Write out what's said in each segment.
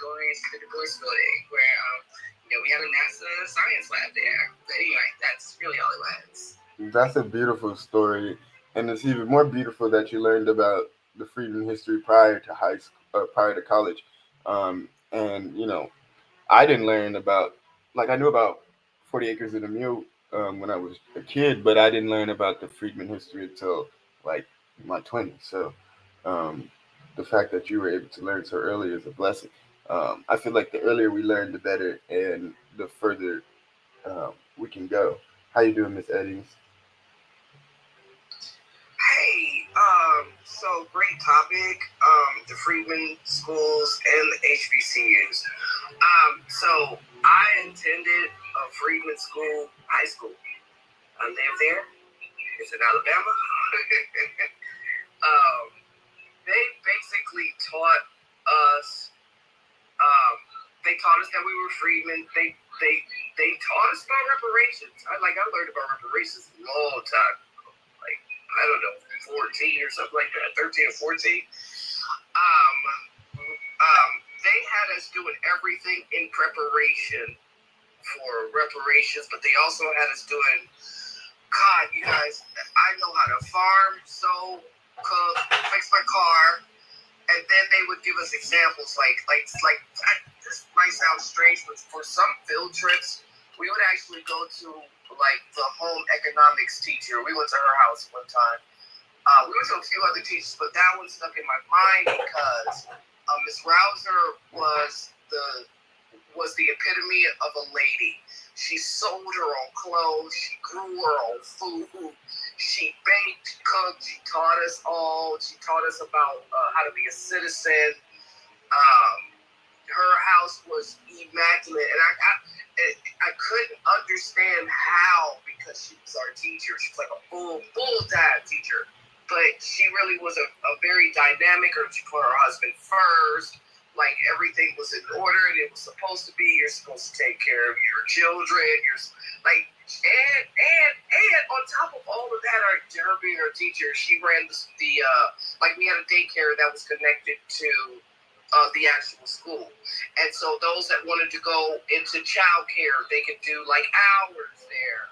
going to the Boys Building where we have a NASA science lab there. But anyway, that's really all it was. That's a beautiful story, and it's even more beautiful that you learned about the freedom history prior to high school, prior to college. And I didn't learn about, like, I knew about 40 Acres and a Mule when I was a kid, but I didn't learn about the Freedmen history until like my 20s. So um, the fact that you were able to learn so early is a blessing. I feel like the earlier we learn, the better, and the further we can go. How you doing, Miss Eddings? Hey, so great topic. The Freedmen schools and the HBCUs. So I attended a Freedmen school, high school. I lived there. It's in Alabama. um, they basically taught us. They taught us that we were freedmen. They taught us about reparations. I learned about reparations a long time. Like I don't know, 14 or something like that, 13 or 14. Um, they had us doing everything in preparation for reparations, but they also had us doing. God, you guys, I know how to farm, sew, cook, fix my car, and then they would give us examples this might sound strange, but for some field trips, we would actually go to like the home economics teacher. We went to her house one time. We went to a few other teachers, but that one stuck in my mind because Miss Rouser was the epitome of a lady. She sold her own clothes. She grew her own food. She baked, cooked. She taught us all. She taught us about how to be a citizen. Um, Her house was immaculate, and I couldn't understand how because she was our teacher. She was like a full time teacher, but she really was a very dynamic. Or she put her husband first. Like everything was in order, and it was supposed to be. You're supposed to take care of your children. You're like, and on top of all of that, her being our teacher, she ran we had a daycare that was connected to the actual school. And so those that wanted to go into childcare, they could do like hours there.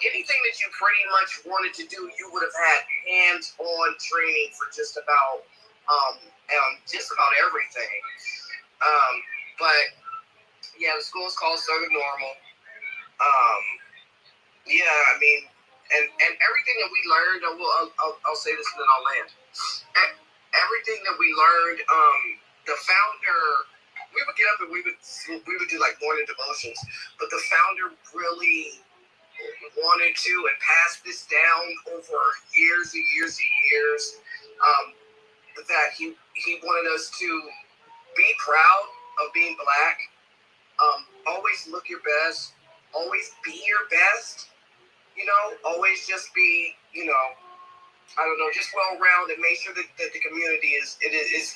Anything that you pretty much wanted to do, you would have had hands-on training for just about everything. But yeah, the school's called Southern Normal. Um, yeah, I mean, and everything that we learned, I'll say this and then I'll land. Everything that we learned, the founder, we would get up and we would do like morning devotions, but the founder really wanted to and passed this down over years and years and years. That he wanted us to be proud of being black. Always look your best. Always be your best. Always just be, I don't know, just well rounded. Make sure that the community is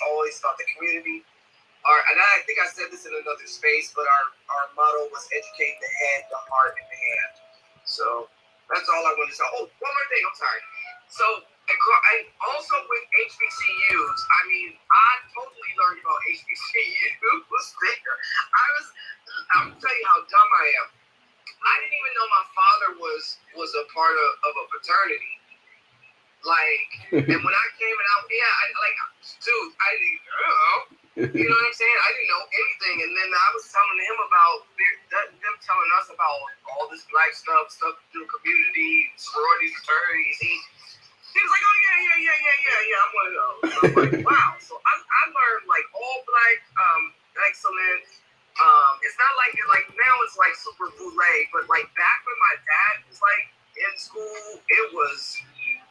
always about the community. And I think I said this in another space, but our motto was educate the head, the heart, and the hand. So that's all I wanted to say. Oh, one more thing. I'm sorry. So I also with HBCUs. I mean, I totally learned about HBCUs there. I'm telling you how dumb I am. I didn't even know my father was a part of a fraternity. Like, and when I came out, yeah, dude, I didn't know. You know what I'm saying? I didn't know anything, and then I was telling him about them telling us about all this black stuff through community, sororities, fraternities. He was like, oh yeah. I'm one of those. So I'm like, wow. So I learned like all black, excellent. It's not like now it's like super boule, but like back when my dad was like in school, it was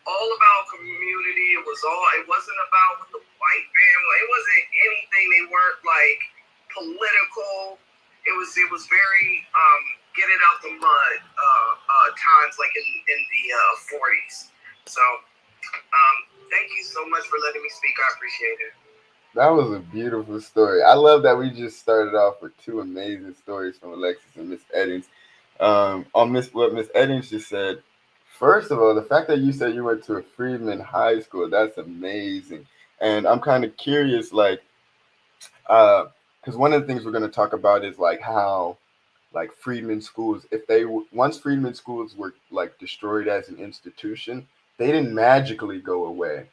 all about community. It wasn't about the white family. It wasn't anything. They weren't like political. It was very get it out the mud times like in the 40s. So thank you so much for letting me speak. I appreciate it. That was a beautiful story. I love that we just started off with two amazing stories from Alexis and Miss Eddings. On what Miss Eddings just said, first of all, the fact that you said you went to a Freedman high school, that's amazing. And I'm kind of curious, like, Because one of the things we're going to talk about is like how like freedmen schools, if once freedmen schools were like destroyed as an institution, they didn't magically go away.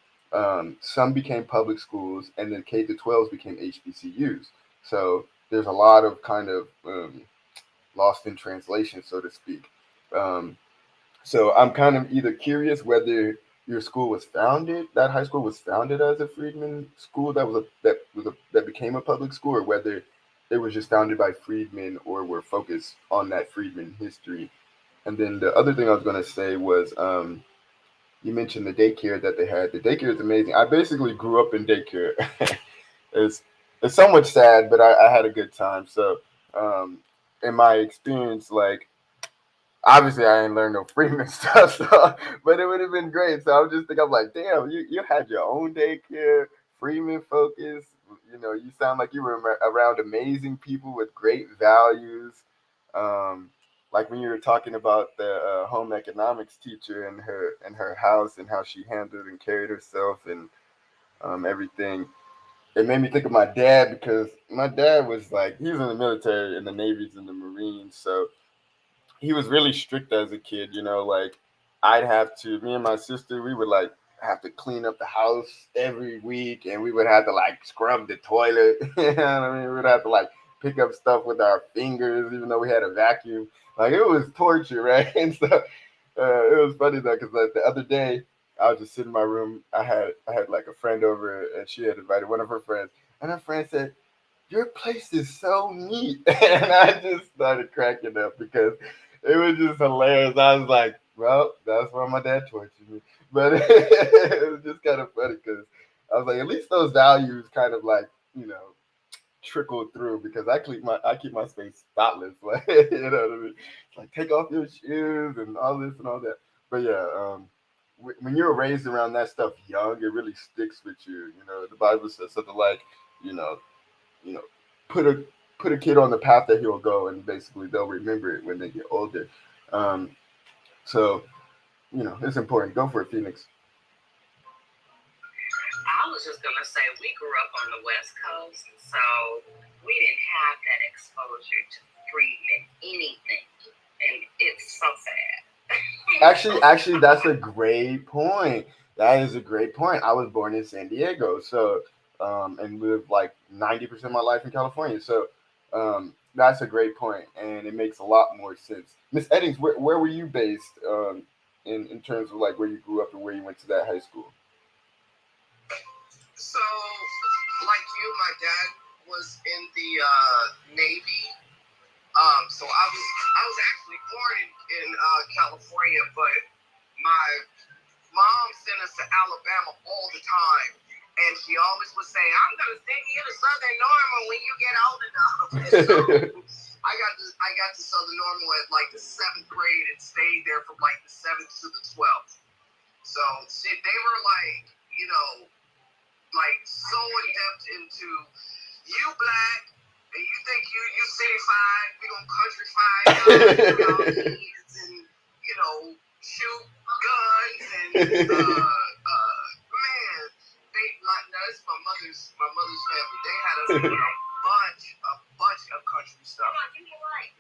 Some became public schools, and then K to 12s became HBCUs. So there's a lot of kind of lost in translation, so to speak. Um, so I'm kind of either curious whether your school was founded, that high school was founded as a freedmen school that became a public school, or whether it was just founded by freedmen or were focused on that freedmen history. And then the other thing I was going to say was you mentioned the daycare that they had. The daycare is amazing. I basically grew up in daycare. it's it's somewhat sad, but I had a good time. So um, in my experience, like obviously I ain't learned no Freeman stuff, so, but it would have been great. So I'm just thinking, I'm like, damn, you had your own daycare, Freeman focus. You know, you sound like you were around amazing people with great values. Um, like when you were talking about the home economics teacher and her house and how she handled and carried herself and everything. It made me think of my dad because my dad was like he was in the military, in the Navy's, in the Marines, so he was really strict as a kid, you know, like I'd have to me and my sister, we would like have to clean up the house every week and we would have to like scrub the toilet. You know what I mean? We would have to like pick up stuff with our fingers even though we had a vacuum. Like it was torture, right? And so it was funny though because like the other day I was just sitting in my room. I had like a friend over and she had invited one of her friends and her friend said, your place is so neat. And I just started cracking up because it was just hilarious. I was like, well, that's why my dad tortured me. But it was just kind of funny because I was like, at least those values kind of like, you know, trickle through because I keep my space spotless. Like you know what I mean? Like take off your shoes and all this and all that. But yeah, when you're raised around that stuff young, it really sticks with you. You know, the Bible says something like, you know, you know, put a put a kid on the path that he'll go, and basically they'll remember it when they get older. Um, so you know, it's important. Go for it, Phoenix. I was just gonna say we grew up on the West Coast, so we didn't have that exposure to freedom anything, and it's so sad. Actually, that's a great point. That is a great point. I was born in San Diego, so and lived like 90% of my life in California. So that's a great point, and it makes a lot more sense. Miss Eddings, where were you based in terms of like where you grew up and where you went to that high school? So, like you, my dad was in the Navy. So I was actually born in California, but my mom sent us to Alabama all the time, and she always would say, "I'm gonna send you to Southern Normal when you get old enough." So I got to Southern Normal at like the 7th grade and stayed there from like the 7th to the 12th. So shit, they were like, you know, like so in depth into you black and you think you city-fied, we gonna country-fied and you know shoot guns and man, they like that's my mother's family. They had us doing a bunch of country stuff,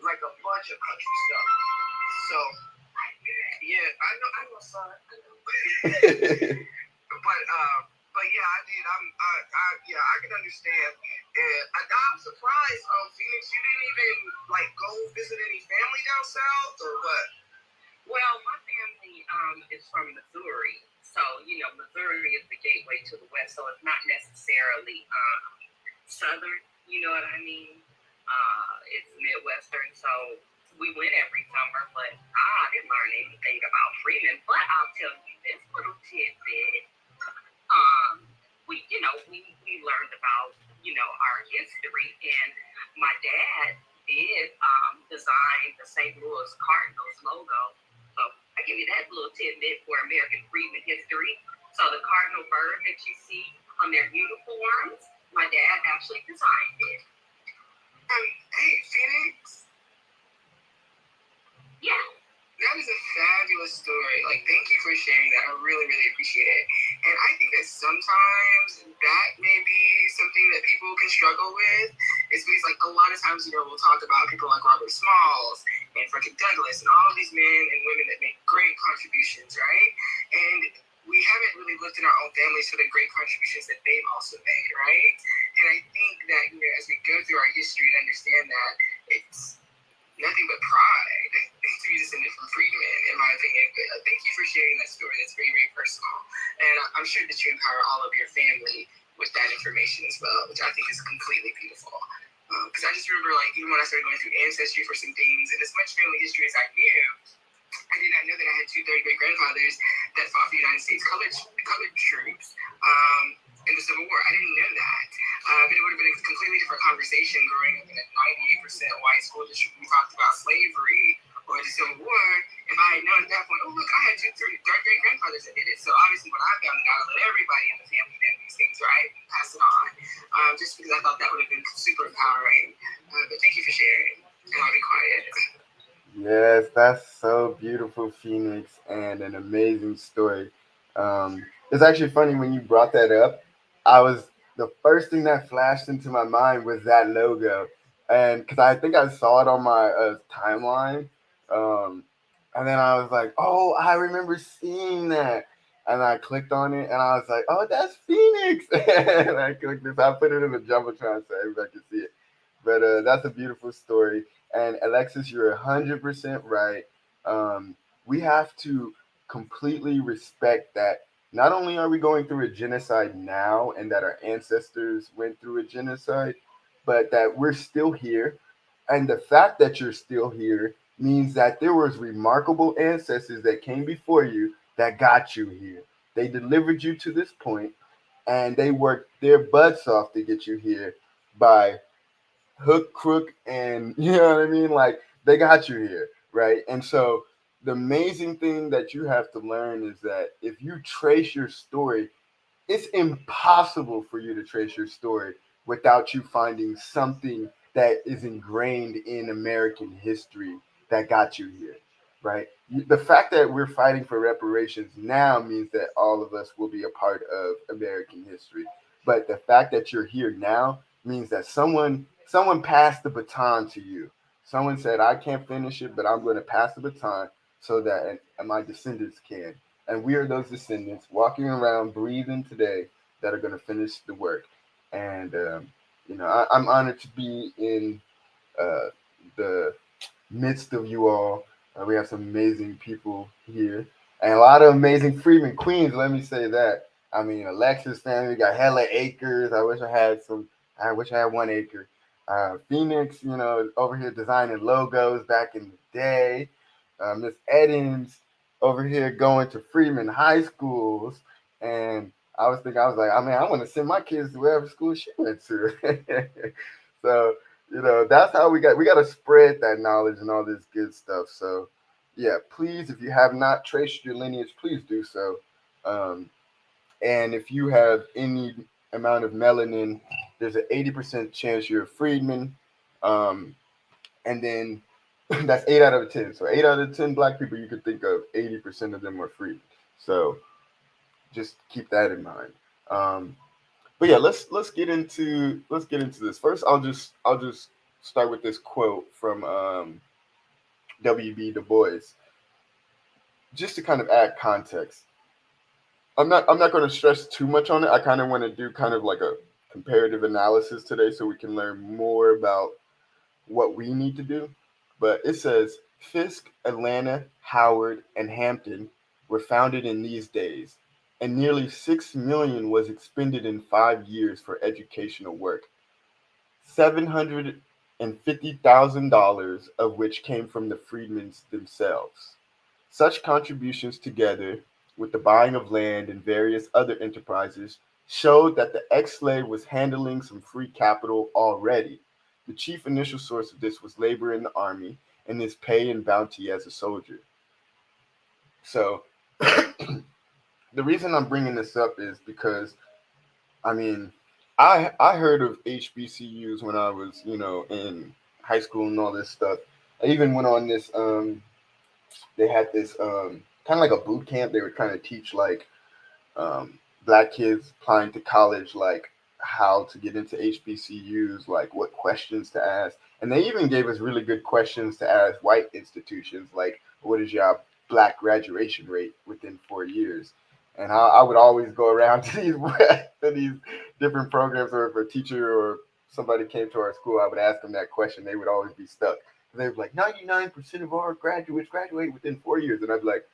like a bunch of country stuff. So yeah, I know, son. But yeah, I did. I can understand. And I'm surprised, Phoenix, you didn't even like go visit any family down south or what? Well, my family is from Missouri, so you know Missouri is the gateway to the West, so it's not necessarily southern. You know what I mean? It's Midwestern, so we went every summer, but I didn't learn anything about Freeman. But I'll tell you this little tidbit. We learned about our history, and my dad did design the St. Louis Cardinals logo. So I give you that little tidbit for American Freedmen history. So the cardinal bird that you see on their uniforms, my dad actually designed it. Hey, Phoenix. Yeah. That is a fabulous story. Like, thank you for sharing that. I really, really appreciate it. And I think that sometimes that may be something that people can struggle with. It's because, like, a lot of times, we'll talk about people like Robert Smalls and Frederick Douglass and all of these men and women that make great contributions, right? And we haven't really looked in our own families for the great contributions that they've also made, right? And I think that, as we go through our history and understand that, it's nothing but pride to be descended from freedmen, in my opinion. But thank you for sharing that story. That's very, very personal. And I'm sure that you empower all of your family with that information as well, which I think is completely beautiful. Because I just remember, like, even when I started going through ancestry for some things, and as much family history as I knew, I did not know that I had two third great grandfathers that fought for the United States colored troops in the Civil War. I didn't know that. But it would have been a completely different conversation growing up in a 98% white school district. We talked about slavery or the Civil War. If I had known at that point, oh, look, I had two third great grandfathers that did it. So obviously, when I found it out, I let everybody in the family know these things, right? Pass it on. Just because I thought that would have been super empowering. But thank you for sharing. And I'll be quiet. Yes, that's so beautiful, Phoenix, and an amazing story. It's actually funny when you brought that up. I was the first thing that flashed into my mind was that logo, and because I think I saw it on my timeline, um, and then I was like, "Oh, I remember seeing that," and I clicked on it, and I was like, "Oh, that's Phoenix," and I clicked this. I put it in the jumbotron so everybody can see it. But that's a beautiful story. And Alexis, you're 100% right. We have to completely respect that not only are we going through a genocide now and that our ancestors went through a genocide, but that we're still here. And the fact that you're still here means that there was remarkable ancestors that came before you that got you here. They delivered you to this point and they worked their butts off to get you here by hook, crook, and you know what I mean? Like they got you here, right? And so the amazing thing that you have to learn is that if you trace your story, it's impossible for you to trace your story without you finding something that is ingrained in American history that got you here, right? The fact that we're fighting for reparations now means that all of us will be a part of American history. But the fact that you're here now means that someone passed the baton to you. Someone said, "I can't finish it, but I'm going to pass the baton so that my descendants can." And we are those descendants walking around breathing today that are going to finish the work. And I'm honored to be in uh, the midst of you all. We have some amazing people here and a lot of amazing Freedmen queens. Let me say that. I mean, Alexis family got hella acres. I wish I had some. I wish I had 1 acre. Phoenix, over here designing logos back in the day. Miss Eddins over here going to Freedmen high schools, and I was like, I mean, I want to send my kids to wherever school she went to. So that's how we got to spread that knowledge and all this good stuff. So yeah, please, if you have not traced your lineage, please do so. um, and if you have any amount of melanin, there's an 80% chance you're a freedman. um, and then that's 8 out of 10. So 8 out of 10 black people you could think of, 80% of them are freedmen. So just keep that in mind. um, but yeah, let's get into this. First, I'll just start with this quote from W.B. Du Bois, just to kind of add context. I'm not going to stress too much on it. I kind of want to do kind of like a comparative analysis today, so we can learn more about what we need to do. But it says Fisk, Atlanta, Howard, and Hampton were founded in these days, and nearly 6 million was expended in 5 years for educational work. $750,000 of which came from the freedmen themselves. Such contributions, together with the buying of land and various other enterprises, showed that the ex slave was handling some free capital already. The chief initial source of this was labor in the army and his pay and bounty as a soldier. So, the reason I'm bringing this up is because, I mean, I heard of HBCUs when I was, in high school and all this stuff. I even went on this. They had this kind of like a boot camp. They would kind of teach like black kids applying to college, like how to get into HBCUs, like what questions to ask. And they even gave us really good questions to ask white institutions, like what is your black graduation rate within 4 years? And I would always go around to these to these different programs, or if a teacher or somebody came to our school, I would ask them that question. They would always be stuck. They'd be like, 99% of our graduates graduate within 4 years. And I'd be like,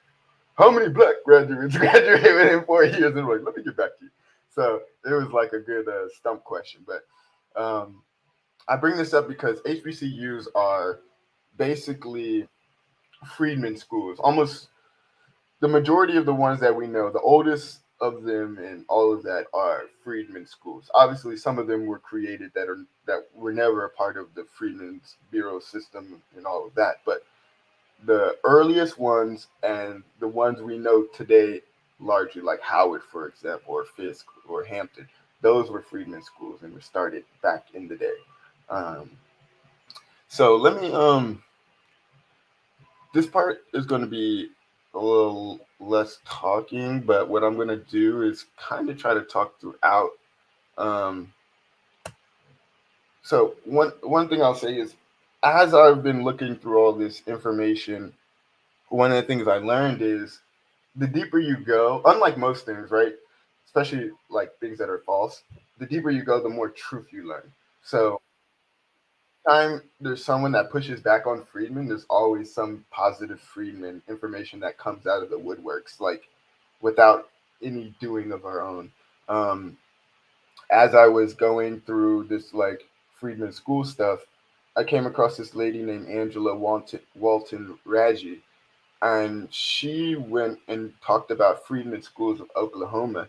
how many black graduates graduate within 4 years? And I'm like, let me get back to you. So it was like a good stump question. But I bring this up because HBCUs are basically freedmen schools. Almost the majority of the ones that we know, the oldest of them and all of that are freedmen schools. Obviously, some of them were created that were never a part of the Freedmen's Bureau system and all of that. But the earliest ones and the ones we know today, largely like Howard, for example, or Fisk or Hampton, those were freedmen schools and were started back in the day. Um, so let me this part is going to be a little less talking, but what I'm going to do is kind of try to talk throughout. Um, so one thing I'll say is, as I've been looking through all this information, one of the things I learned is the deeper you go, unlike most things, right? Especially like things that are false, the deeper you go, the more truth you learn. So, time there's someone that pushes back on Friedman, there's always some positive Friedman information that comes out of the woodworks, like without any doing of our own. Um, as I was going through this like Friedman school stuff, I came across this lady named Angela Walton Raji, and she went and talked about Freedmen Schools of Oklahoma.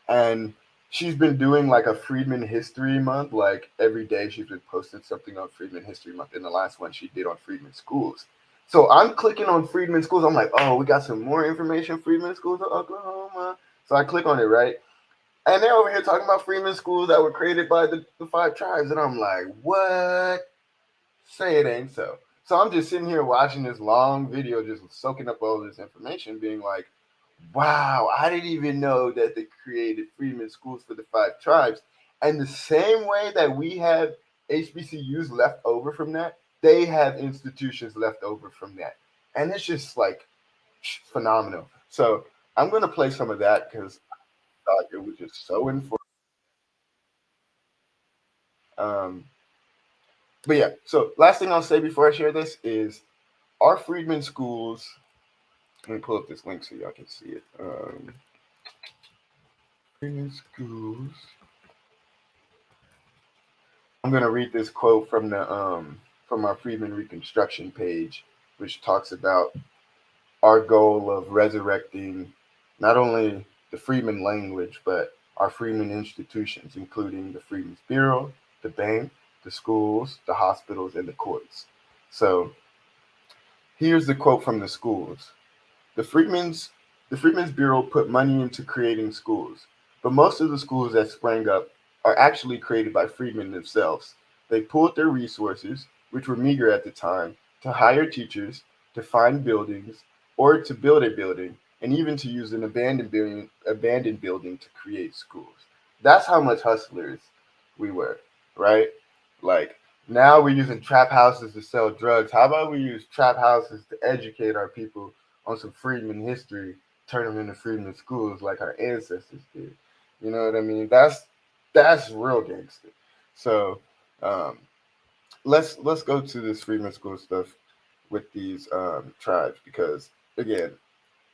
And she's been doing like a Freedmen History Month. Like every day, she's been posting something on Freedmen History Month. And the last one she did on Freedmen Schools. So I'm clicking on Freedmen Schools. I'm like, oh, we got some more information. Freedmen Schools of Oklahoma. So I click on it, right? And they're over here talking about Freedmen Schools that were created by the five tribes. And I'm like, what? Say it ain't so. So I'm just sitting here watching this long video, just soaking up all this information, being like, wow, I didn't even know that they created Freedmen schools for the five tribes. And the same way that we have HBCUs left over from that, they have institutions left over from that. And it's just like phenomenal. So I'm going to play some of that because I thought it was just so informative. Um, but yeah, so last thing I'll say before I share this is our Freedmen schools. Let me pull up this link so y'all can see it. Freedmen schools. I'm gonna read this quote from our Freedmen Reconstruction page, which talks about our goal of resurrecting not only the Freedmen language but our Freedmen institutions, including the Freedmen's Bureau, the bank, the schools, the hospitals, and the courts. So here's the quote from the schools. The Freedmen's the Freedmen's Bureau put money into creating schools, but most of the schools that sprang up are actually created by freedmen themselves. They pooled their resources, which were meager at the time, to hire teachers, to find buildings, or to build a building, and even to use an abandoned building to create schools. That's how much hustlers we were, right? Like now we're using trap houses to sell drugs. How about we use trap houses to educate our people on some Freedmen history, turn them into Freedmen schools like our ancestors did. You know what I mean? That's real gangster. So um, let's go to this Freedmen school stuff with these tribes because again,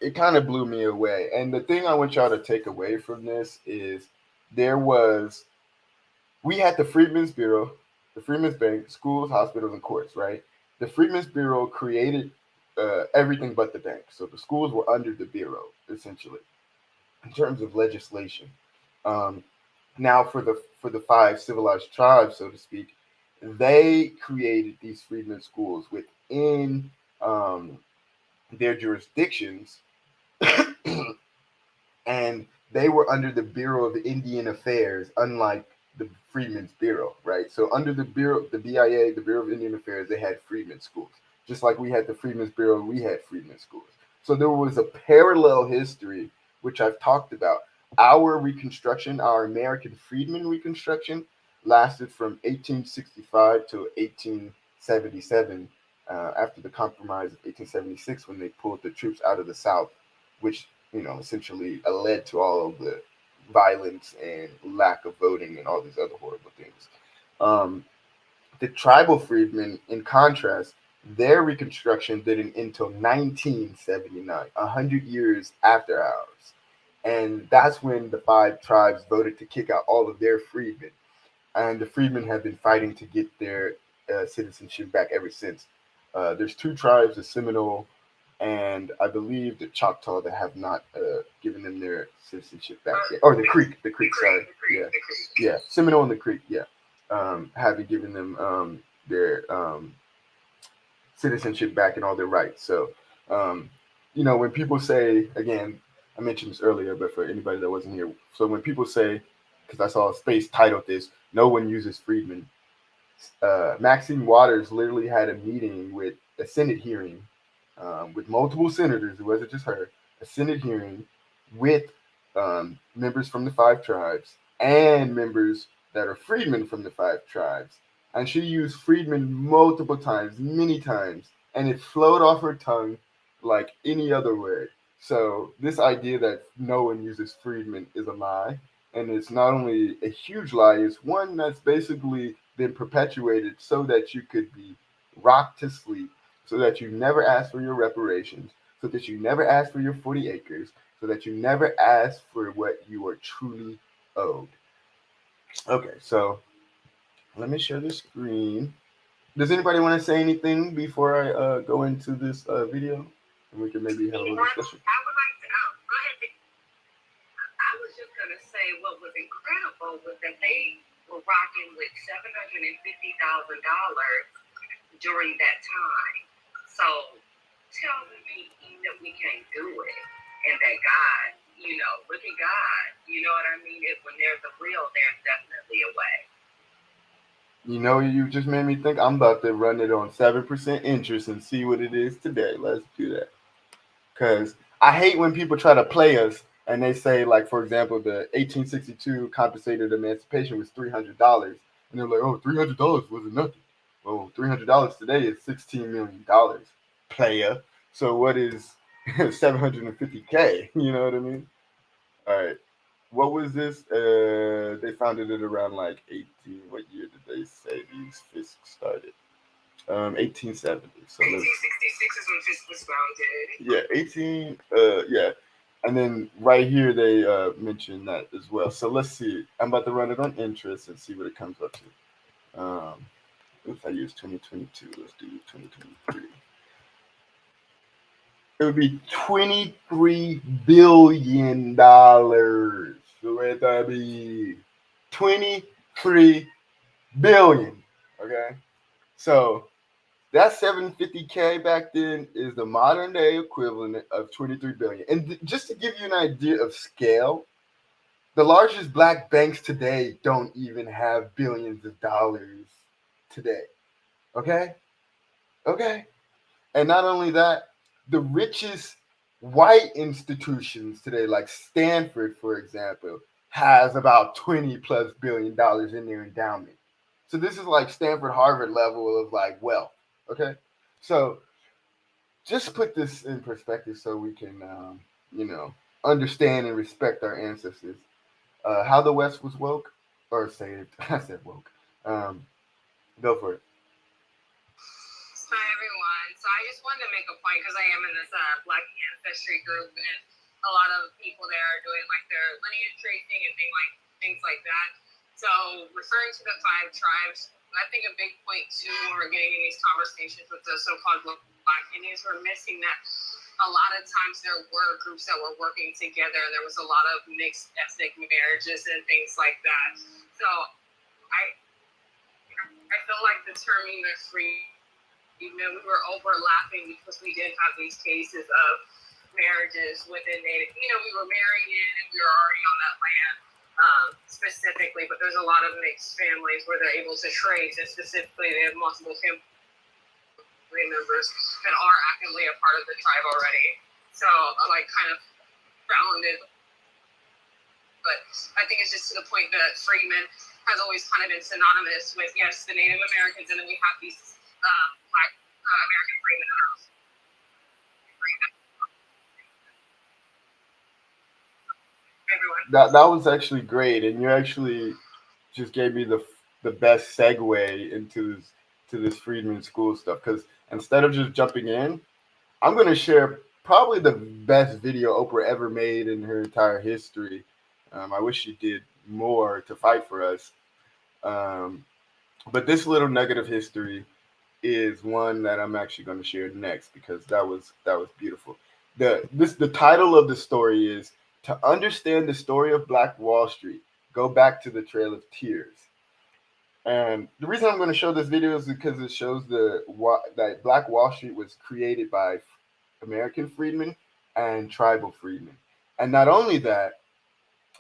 it kind of blew me away. And the thing I want y'all to take away from this is there was we had the Freedmen's Bureau, the Freedmen's Bank, schools, hospitals, and courts, right? The Freedmen's Bureau created everything but the bank. So the schools were under the Bureau, essentially, in terms of legislation. Um, now, for the five civilized tribes, so to speak, they created these freedmen schools within their jurisdictions, and they were under the Bureau of Indian Affairs, unlike the Freedmen's Bureau, right? So under the Bureau, the BIA, the Bureau of Indian Affairs, they had freedmen schools, just like we had the Freedmen's Bureau, we had freedmen schools. So there was a parallel history, which I've talked about. our Reconstruction, our American Freedmen Reconstruction, lasted from 1865 to 1877. After the Compromise of 1876, when they pulled the troops out of the South, which essentially led to all of the violence and lack of voting and all these other horrible things. Um, the tribal freedmen, in contrast, their reconstruction didn't until 1979, 100 years after ours. And that's when the five tribes voted to kick out all of their freedmen. And the freedmen have been fighting to get their citizenship back ever since. There's two tribes, the Seminole and I believe the Choctaw, that have not given them their citizenship back yet. Or the Creek, sorry. Yeah. Yeah, Seminole and the Creek, yeah. Haven't given them their citizenship back and all their rights. So, when people say, again, I mentioned this earlier, but for anybody that wasn't here, so when people say, because I saw a space titled this, no one uses freedmen, Maxine Waters literally had a meeting with a Senate hearing with multiple senators. It wasn't just her. A Senate hearing with members from the five tribes and members that are freedmen from the five tribes. And she used freedmen multiple times, many times, and it flowed off her tongue like any other word. So this idea that no one uses freedmen is a lie. And it's not only a huge lie, it's one that's basically been perpetuated so that you could be rocked to sleep, so that you never ask for your reparations, so that you never ask for your 40 acres, so that you never ask for what you are truly owed. Okay, so let me share the screen. Does anybody want to say anything before I go into this video? And we can maybe have a little discussion. I would like to go ahead. I was just gonna say what was incredible was that they were rocking with $750,000 during that time. So tell me that we can't do it, and that God, look at God. You know what I mean? When there's a will, there's definitely a way. You just made me think. I'm about to run it on 7% interest and see what it is today. Let's do that. Because I hate when people try to play us and they say, like, for example, the 1862 compensated emancipation was $300. And they're like, oh, $300 wasn't nothing. Well, $300 today is $16 million, playa. So what is 750K? You know what I mean? All right. What was this? They founded it around like 18. What year did they say these FISC started? 1870. So 1866 is when FISC was founded. Yeah, 18. Yeah, and then right here they mentioned that as well. So let's see. I'm about to run it on interest and see what it comes up to. If I use 2022, let's do 2023. It would be $23 billion. So what that be? 23 billion. Okay, so that 750K back then is the modern day equivalent of 23 billion. And just to give you an idea of scale, the largest black banks today don't even have billions of dollars today. Okay? Okay? And not only that, the richest white institutions today, like Stanford, for example, has about 20 plus $billion in their endowment. So this is like Stanford, Harvard level of like wealth. Okay? So just put this in perspective so we can, understand and respect our ancestors. How the West was woke or saved. I said woke. Go for it. Hi, everyone. So I just wanted to make a point because I am in this Black ancestry group, and a lot of people there are doing like their lineage tracing and things like that. So referring to the five tribes, I think a big point too when we're getting in these conversations with the so-called Black Indians, we're missing that a lot of times there were groups that were working together, and there was a lot of mixed ethnic marriages and things like that. So I feel like the terming the free, we were overlapping because we did have these cases of marriages within Native. We were married in and we were already on that land specifically, but there's a lot of mixed families where they're able to trace, and specifically they have multiple family members that are actively a part of the tribe already. So I kind of found it But I think it's just to the point that Freedmen has always kind of been synonymous with, yes, the Native Americans, and then we have these Black American Freedmen. That was actually great, and you actually just gave me the best segue into this Freedman School stuff. Because instead of just jumping in, I'm gonna share probably the best video Oprah ever made in her entire history. I wish she did more to fight for us. Um, but this little nugget of history is one that I'm actually going to share next because that was beautiful. The title of the story is "To Understand the Story of Black Wall Street, Go Back to the Trail of Tears." And the reason I'm going to show this video is because it shows that Black Wall Street was created by American freedmen and tribal freedmen. And not only that,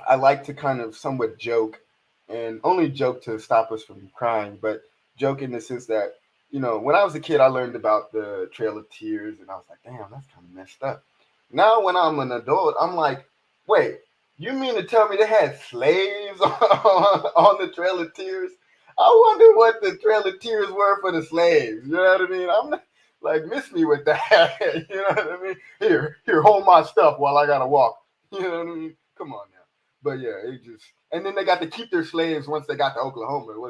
I like to kind of somewhat joke, and only joke to stop us from crying, but joke in the sense that, when I was a kid, I learned about the Trail of Tears, and I was like, damn, that's kind of messed up. Now, when I'm an adult, I'm like, wait, you mean to tell me they had slaves on the Trail of Tears? I wonder what the Trail of Tears were for the slaves. You know what I mean? I'm not, like, miss me with that. You know what I mean? Here, hold my stuff while I gotta walk. You know what I mean? Come on now. But yeah, it just, and then they got to keep their slaves once they got to Oklahoma. It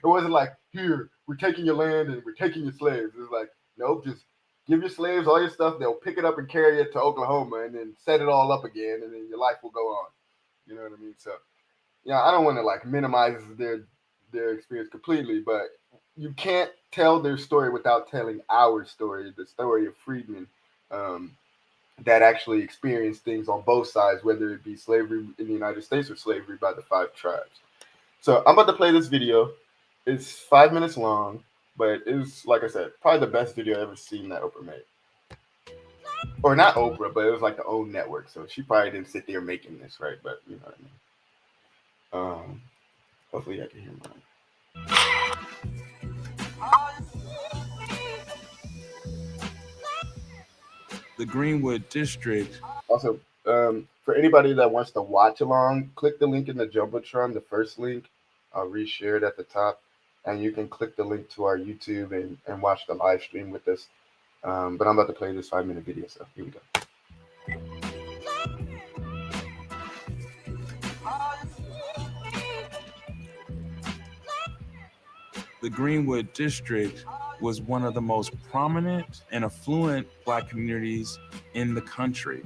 wasn't like, here, we're taking your land and we're taking your slaves. It's like, nope, just give your slaves all your stuff. They'll pick it up and carry it to Oklahoma and then set it all up again, and then your life will go on. You know what I mean? So yeah, I don't want to like minimize their experience completely, but you can't tell their story without telling our story, the story of freedmen. Um, that actually experienced things on both sides, whether it be slavery in the United States or slavery by the five tribes. So I'm about to play this video. It's 5 minutes long, but it was, like I said, probably the best video I've ever seen that Oprah made. Or not Oprah, but it was like the own network. So she probably didn't sit there making this, right? But you know what I mean. Hopefully I can hear mine. The Greenwood District. Also, for anybody that wants to watch along, click the link in the Jumbotron, the first link. I'll reshare it at the top. And you can click the link to our YouTube and watch the live stream with us. But I'm about to play this 5-minute video, so here we go. The Greenwood District was one of the most prominent and affluent Black communities in the country.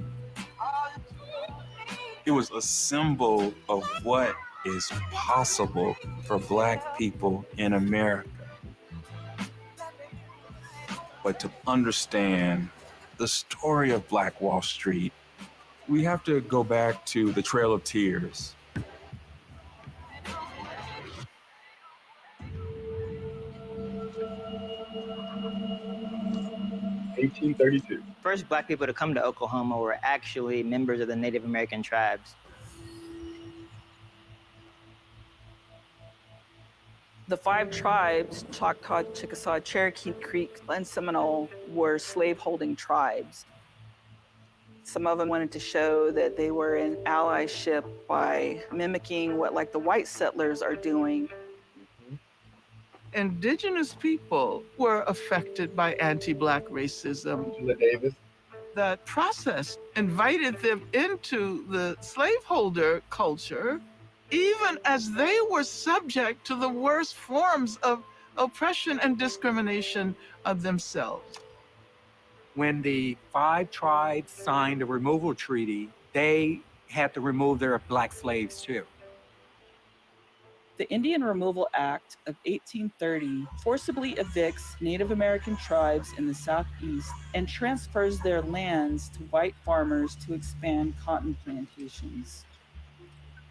It was a symbol of what is possible for Black people in America. But to understand the story of Black Wall Street, we have to go back to the Trail of Tears. (1832). First Black people to come to Oklahoma were actually members of the Native American tribes. The five tribes, Choctaw, Chickasaw, Cherokee, Creek, and Seminole, were slaveholding tribes. Some of them wanted to show that they were in allyship by mimicking what like the white settlers are doing. Indigenous people were affected by anti-Black racism. Angela Davis. That process invited them into the slaveholder culture, even as they were subject to the worst forms of oppression and discrimination of themselves. When the five tribes signed a removal treaty, they had to remove their Black slaves too. The Indian Removal Act of 1830 forcibly evicts Native American tribes in the Southeast and transfers their lands to white farmers to expand cotton plantations.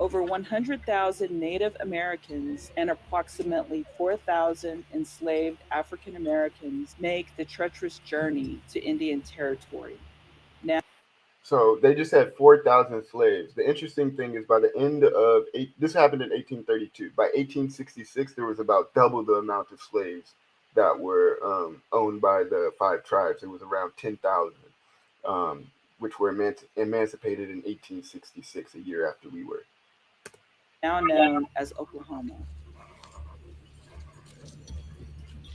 Over 100,000 Native Americans and approximately 4,000 enslaved African Americans make the treacherous journey to Indian territory. So they just had 4,000 slaves. The interesting thing is by the end of this happened in 1832. By 1866, there was about double the amount of slaves that were owned by the five tribes. It was around 10,000, which were emancipated in 1866, a year after we were. now known as Oklahoma.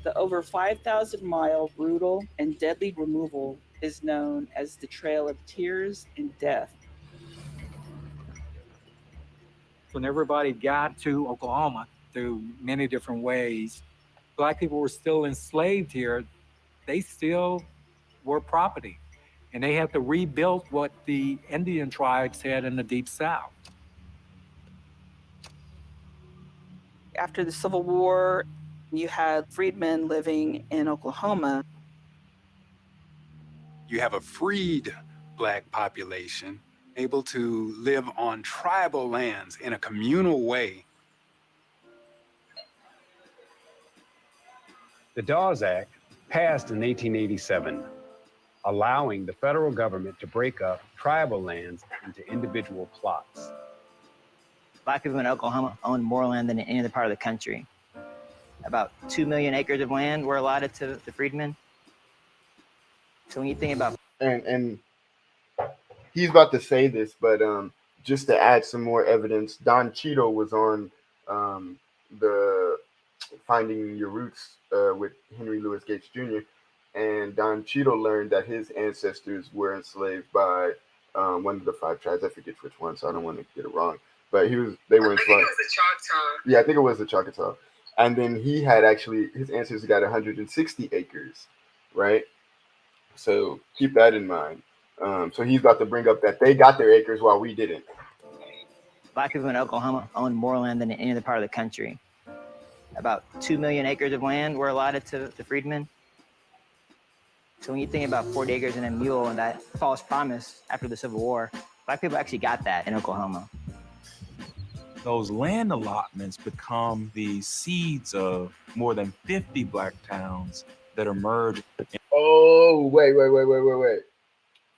The over 5,000-mile brutal and deadly removal is known as the Trail of Tears and Death. When everybody got to Oklahoma through many different ways, Black people were still enslaved here. They still were property, and they had to rebuild what the Indian tribes had in the Deep South. After the Civil War, you had freedmen living in Oklahoma. You have a freed Black population able to live on tribal lands in a communal way. The Dawes Act passed in 1887, allowing the federal government to break up tribal lands into individual plots. Black people in Oklahoma owned more land than in any other part of the country. About 2 million acres of land were allotted to the freedmen. So when you think about And he's about to say this, but just to add some more evidence, Don Cheadle was on the Finding Your Roots with Henry Louis Gates Jr. And Don Cheadle learned that his ancestors were enslaved by one of the 5 tribes. I forget which one, so I don't want to get it wrong. But they were enslaved. I think it was the Choctaw. Yeah, I think it was the Choctaw. And then he had his ancestors got 160 acres, right? So keep that in mind. So he's about to bring up that they got their acres while we didn't. Black people in Oklahoma owned more land than in any other part of the country. About 2 million acres of land were allotted to the freedmen. So when you think about 40 acres and a mule and that false promise after the Civil War, Black people actually got that in Oklahoma. Those land allotments become the seeds of more than 50 Black towns that emerge. Oh, wait.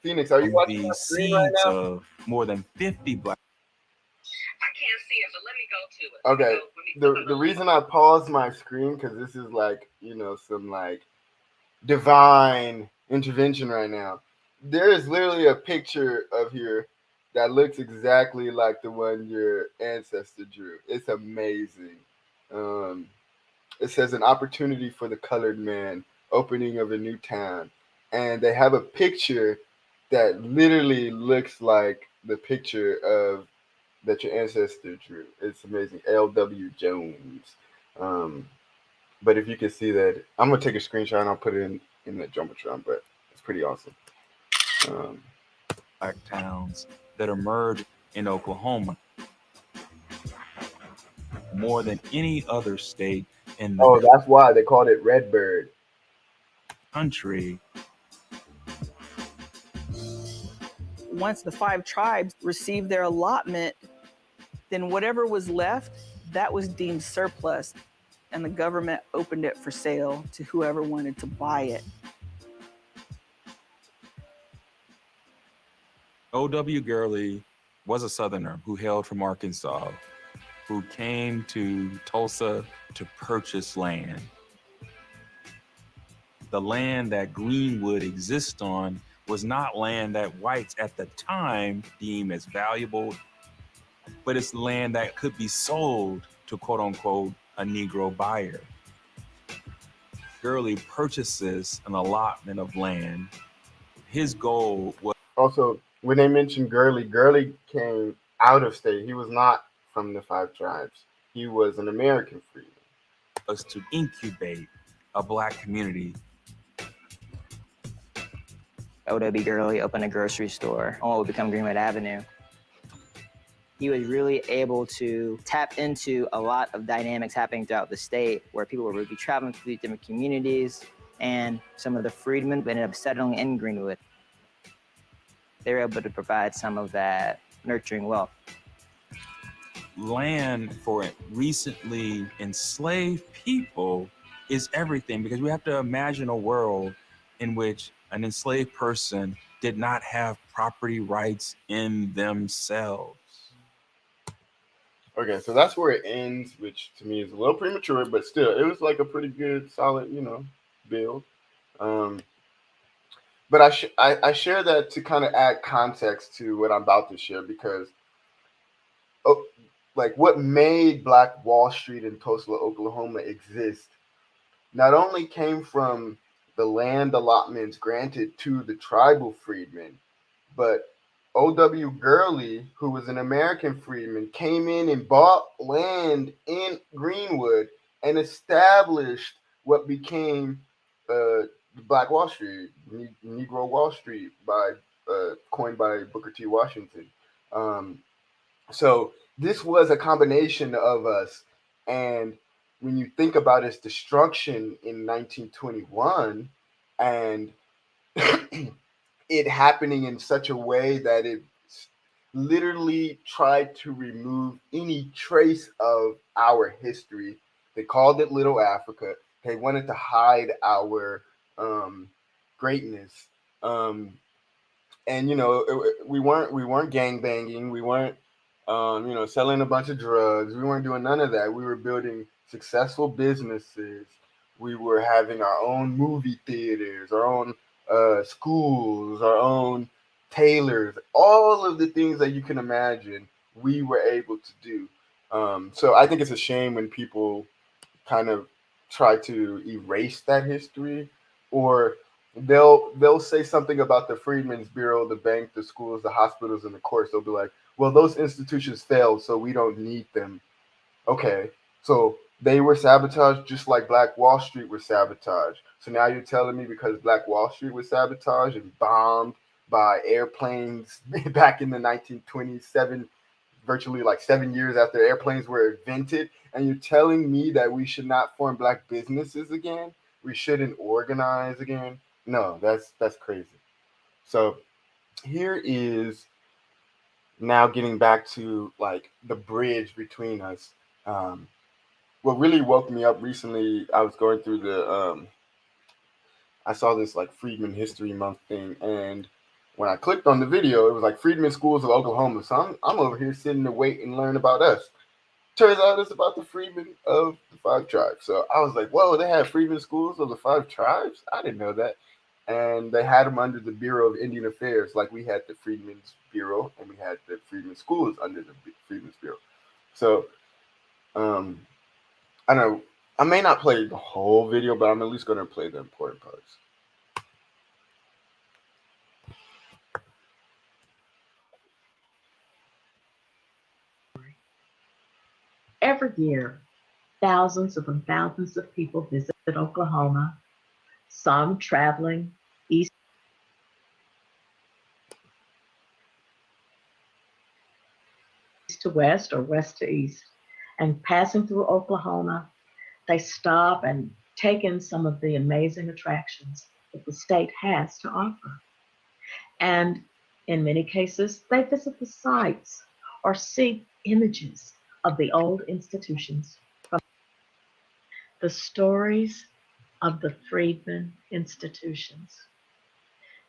Phoenix, are you watching the the screen right seeds now? of more than 50 Black. I can't see it, but let me go to it. Okay. The reason I paused my screen, because this is like, some like divine intervention right now. There is literally a picture of here that looks exactly like the one your ancestor drew. It's amazing. It says an opportunity for the colored man, opening of a new town. And they have a picture that literally looks like the picture of that your ancestor drew. It's amazing. L.W. Jones. But if you can see that, I'm gonna take a screenshot and I'll put it in the Jumbotron, but it's pretty awesome. Black towns that emerge in Oklahoma more than any other state in the that's why they called it Redbird. country. Once the 5 tribes received their allotment, then whatever was left, that was deemed surplus, and the government opened it for sale to whoever wanted to buy it. O.W. Gurley was a Southerner who hailed from Arkansas, who came to Tulsa to purchase land. The land that Greenwood exists on was not land that whites at the time deemed as valuable, but it's land that could be sold to quote unquote a Negro buyer. Gurley purchases an allotment of land. His goal was Also, when they mentioned Gurley came out of state. He was not from the 5 tribes. He was an American freedman. to incubate a Black community. O.W. Gurley opened a grocery store on what would become Greenwood Avenue. He was really able to tap into a lot of dynamics happening throughout the state where people were really traveling through these different communities, and some of the freedmen ended up settling in Greenwood. They were able to provide some of that nurturing wealth. Land for recently enslaved people is everything, because we have to imagine a world in which an enslaved person did not have property rights in themselves. Okay, so that's where it ends, which to me is a little premature, but still, it was like a pretty good, solid, build. But I share that to kind of add context to what I'm about to share, because like what made Black Wall Street in Tulsa, Oklahoma exist not only came from the land allotments granted to the tribal freedmen, but O.W. Gurley, who was an American freedman, came in and bought land in Greenwood and established what became Black Wall Street, Negro Wall Street, coined by Booker T. Washington. Um, so this was a combination of us, and when you think about its destruction in 1921, and it happening in such a way that it literally tried to remove any trace of our history. They called it Little Africa. They wanted to hide our greatness. Um, and we weren't gang banging. We weren't selling a bunch of drugs. We weren't doing none of that. We were building successful businesses. We were having our own movie theaters, our own schools, our own tailors, all of the things that you can imagine. We were able to do. So I think it's a shame when people kind of try to erase that history, or they'll say something about the Freedmen's Bureau, the bank, the schools, the hospitals, and the courts. They'll be like, well, those institutions failed, so we don't need them. Okay, so they were sabotaged just like Black Wall Street was sabotaged. So now you're telling me because Black Wall Street was sabotaged and bombed by airplanes back in the 1927, virtually like 7 years after airplanes were invented, and you're telling me that we should not form Black businesses again? We shouldn't organize again? No, that's crazy. So here is now getting back to like the bridge between us. What really woke me up recently, I was going through I saw this like Freedmen History Month thing, and when I clicked on the video, it was like Freedmen Schools of Oklahoma. So I'm over here sitting to wait and learn about us. Turns out it's about the Freedmen of the Five Tribes. So I was like, whoa, they have Freedmen Schools of the Five Tribes? I didn't know that. And they had them under the Bureau of Indian Affairs, like we had the Freedmen's Bureau and we had the Freedmen Schools under the Freedmen's Bureau. So I don't know. I may not play the whole video, but I'm at least going to play the important parts. Every year, thousands upon thousands of people visit Oklahoma, some traveling east to west or west to east. And passing through Oklahoma, they stop and take in some of the amazing attractions that the state has to offer. And in many cases, they visit the sites or see images of the old institutions. The stories of the Freedmen institutions.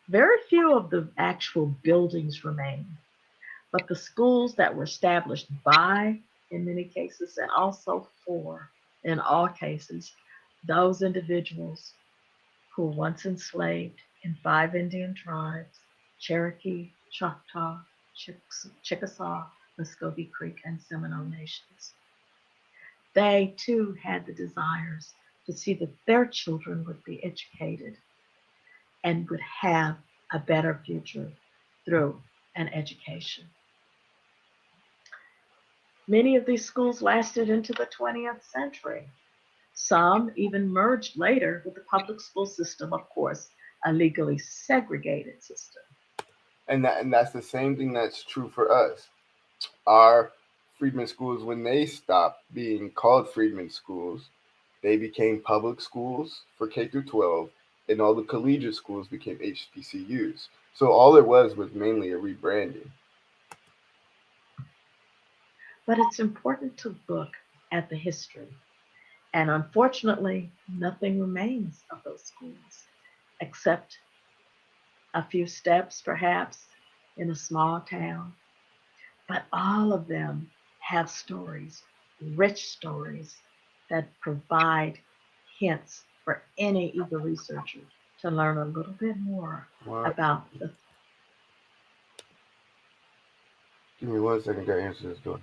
Very few of the actual buildings remain, but the schools that were established by, in many cases, and also for, in all cases, those individuals who were once enslaved in 5 Indian tribes, Cherokee, Choctaw, Chickasaw, Muscogee Creek, and Seminole nations. They too had the desires to see that their children would be educated and would have a better future through an education. Many of these schools lasted into the 20th century. Some even merged later with the public school system, of course, a legally segregated system. And that's the same thing that's true for us. Our Freedmen schools, when they stopped being called Freedmen schools, they became public schools for K through 12, and all the collegiate schools became HBCUs. So all it was mainly a rebranding. But it's important to look at the history. And unfortunately, nothing remains of those schools except a few steps, perhaps, in a small town. But all of them have stories, rich stories, that provide hints for any eager researcher to learn a little bit more about the. Give me 1 second, gotta answer this door.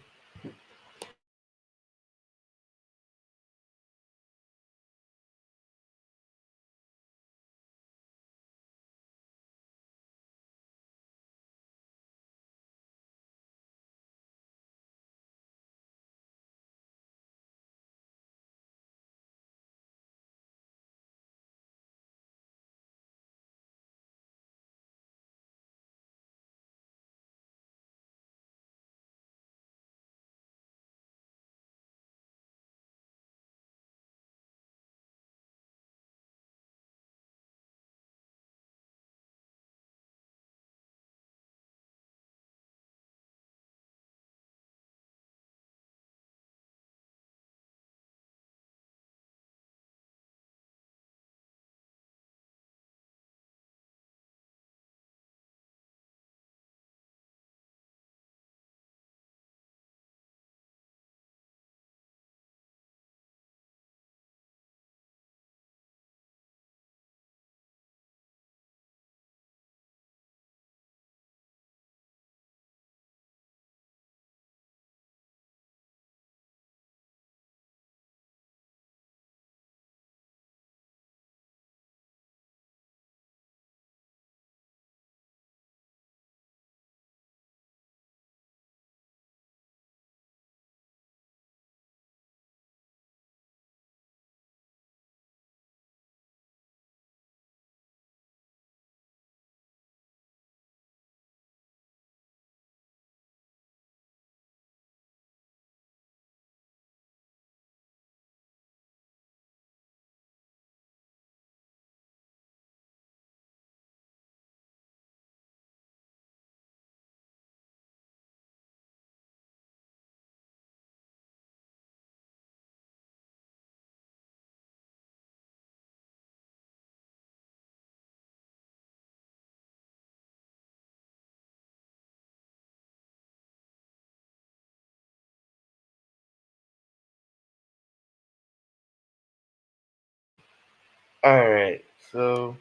All right. So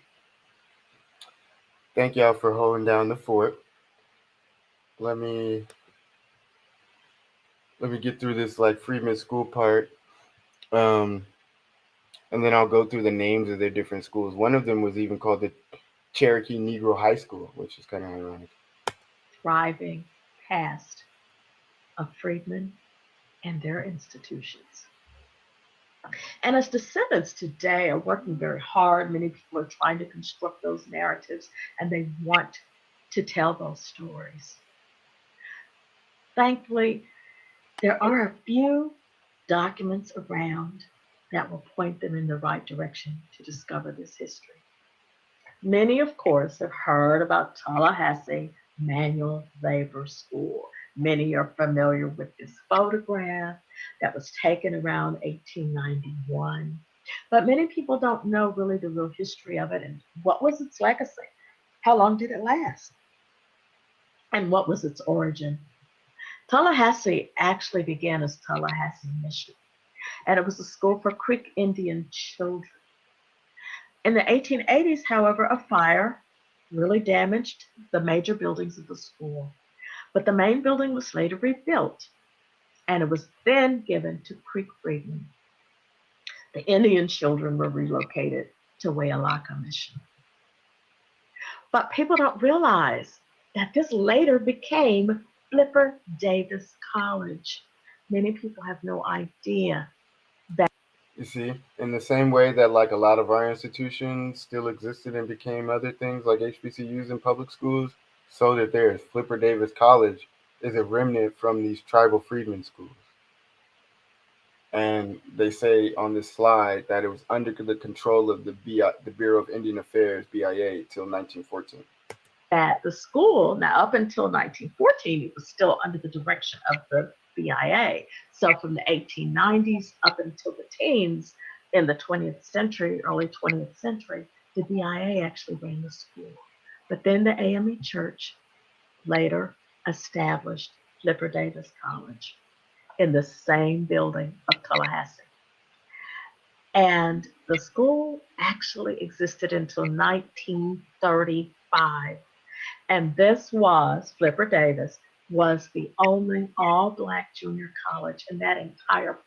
thank y'all for holding down the fort. Let me get through this like Freedmen school part. Um, and then I'll go through the names of their different schools. One of them was even called the Cherokee Negro High School, which is kind of ironic. Thriving past of freedmen and their institutions. And as descendants today are working very hard, many people are trying to construct those narratives and they want to tell those stories. Thankfully, there are a few documents around that will point them in the right direction to discover this history. Many, of course, have heard about Tallahassee Manual Labor School. Many are familiar with this photograph that was taken around 1891. But many people don't know really the real history of it and what was its legacy? How long did it last? And what was its origin? Tallahassee actually began as Tallahassee Mission, and it was a school for Creek Indian children. In the 1880s, however, a fire really damaged the major buildings of the school, but the main building was later rebuilt, and it was then given to Creek Freedmen. The Indian children were relocated to Wayalaka Mission. But people don't realize that this later became Flipper Davis College. Many people have no idea that. You see, in the same way that like a lot of our institutions still existed and became other things like HBCUs and public schools, so that theirs, Flipper Davis College, is a remnant from these tribal freedmen schools. And they say on this slide that it was under the control of the Bureau of Indian Affairs (BIA) till 1914. That the school, now up until 1914, it was still under the direction of the BIA. So from the 1890s up until the teens in the 20th century, early 20th century, the BIA actually ran the school. But then the AME Church later established Flipper Davis College in the same building of Tallahassee. And the school actually existed until 1935. And this was, Flipper Davis, was the only all-Black junior college in that entire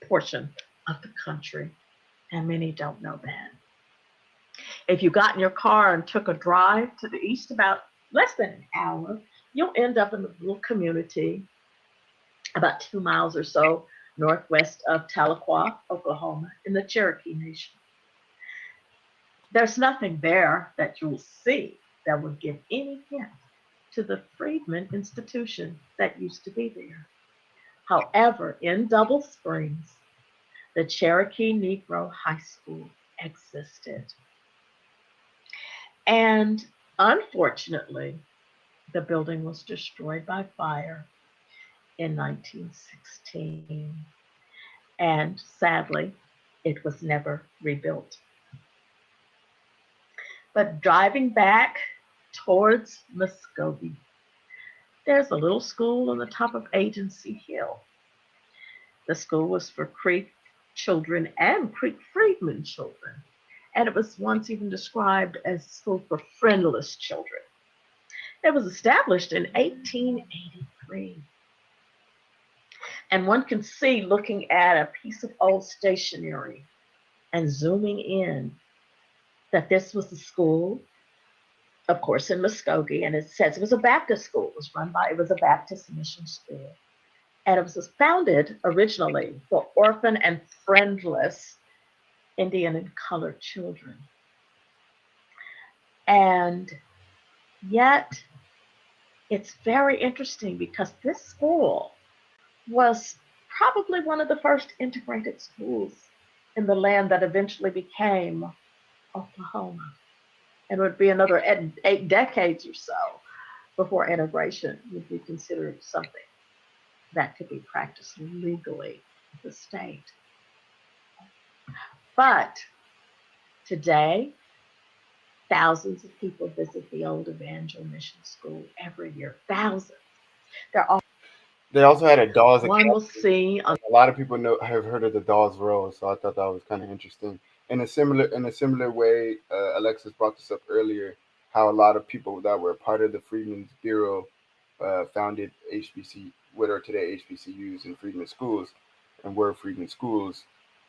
portion of the country. And many don't know that. If you got in your car and took a drive to the east about less than an hour, you'll end up in a little community about 2 miles or so northwest of Tahlequah, Oklahoma, in the Cherokee Nation. There's nothing there that you'll see that would give any hint to the Freedmen institution that used to be there. However, in Double Springs, the Cherokee Negro High School existed. And unfortunately, the building was destroyed by fire in 1916. And sadly, it was never rebuilt. But driving back towards Muskogee, there's a little school on the top of Agency Hill. The school was for Creek children and Creek Freedmen children. And it was once even described as a school for friendless children. It was established in 1883. And one can see, looking at a piece of old stationery and zooming in, that this was a school, of course, in Muskogee, and it says it was a Baptist school. It was a Baptist mission school. And it was founded originally for orphan and friendless Indian and colored children. And yet, it's very interesting because this school was probably one of the first integrated schools in the land that eventually became Oklahoma. And it would be another 8 decades or so before integration would be considered something that could be practiced legally in the state. But today, thousands of people visit the old Evangel Mission School every year. Thousands. They're all. They also had a Dawes One will Academy. see a A lot of people have heard of the Dawes Roll, so I thought that was kind of interesting. In a similar way, Alexis brought this up earlier, how a lot of people that were part of the Freedmen's Bureau founded what are today HBCUs and Freedmen schools, and were Freedmen schools.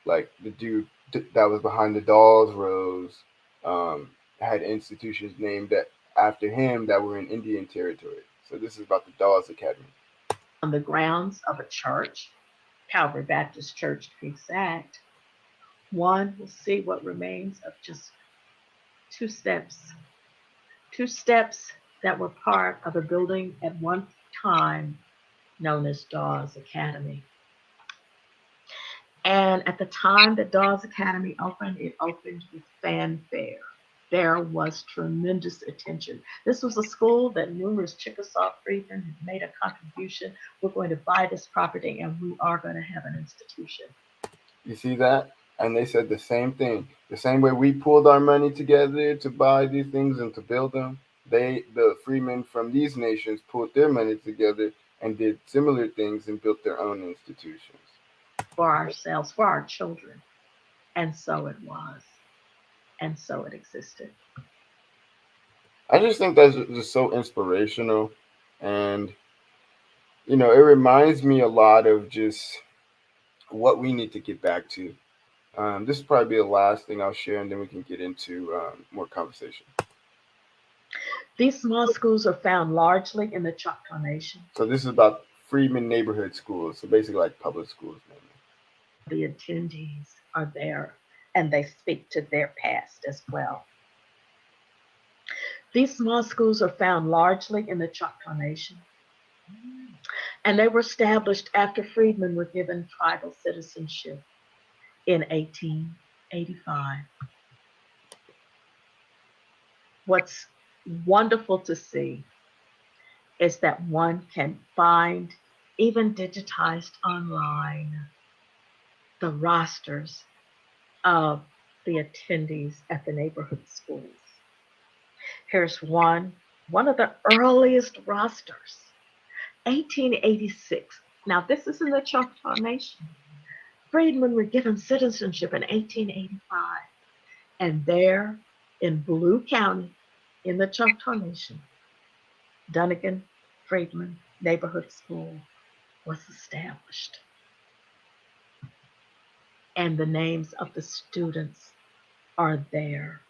Like the dude that was behind the Dawes Rows had institutions named after him that were in Indian territory. So this is about the Dawes Academy. on the grounds of a church, Calvary Baptist Church to be exact. One will see what remains of just two steps, two steps that were part of a building at one time known as Dawes Academy. And at the time that Dawes Academy opened, it opened with fanfare. There was tremendous attention. This was a school that numerous Chickasaw freedmen had made a contribution. We're going to buy this property and we are going to have an institution. You see that? And they said the same thing. The same way we pulled our money together to buy these things and to build them, the freemen from these nations, pulled their money together and did similar things and built their own institutions. For ourselves, for our children. And so it was. And so it existed. I just think that's just so inspirational. And, it reminds me a lot of just what we need to get back to. This will probably be the last thing I'll share, and then we can get into more conversation. These small schools are found largely in the Choctaw Nation. So this is about Freedmen neighborhood schools, so basically like public schools. The attendees are there, and they speak to their past as well. These small schools are found largely in the Choctaw Nation, and they were established after freedmen were given tribal citizenship in 1885. What's wonderful to see is that one can find, even digitized online, the rosters of the attendees at the neighborhood schools. Here's one of the earliest rosters, 1886. Now, this is in the Choctaw Nation. Freedmen were given citizenship in 1885. And there in Blue County, in the Choctaw Nation, Dunnigan Freedmen Neighborhood School was established. And the names of the students are there.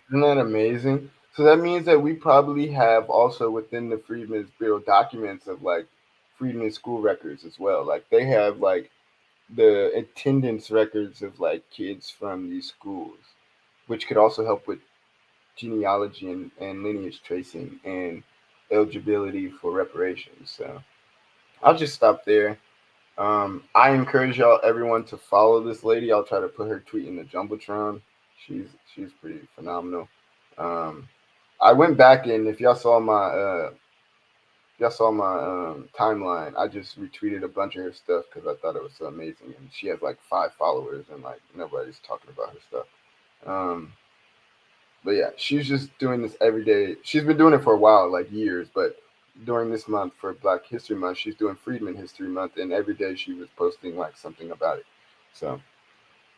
Isn't that amazing? So that means that we probably have also within the Freedmen's Bureau documents of like Freedmen school records as well. Like they have like the attendance records of like kids from these schools, which could also help with genealogy and lineage tracing and eligibility for reparations. So I'll just stop there. I encourage everyone to follow this lady. I'll try to put her tweet in the jumbotron. She's pretty phenomenal. I went back and if y'all saw my timeline, I just retweeted a bunch of her stuff because I thought it was so amazing. And she has like 5 followers and like nobody's talking about her stuff. But yeah, she's just doing this every day. She's been doing it for a while, like years, but during this month for Black History Month, she's doing Freedmen History Month, and every day she was posting like something about it. So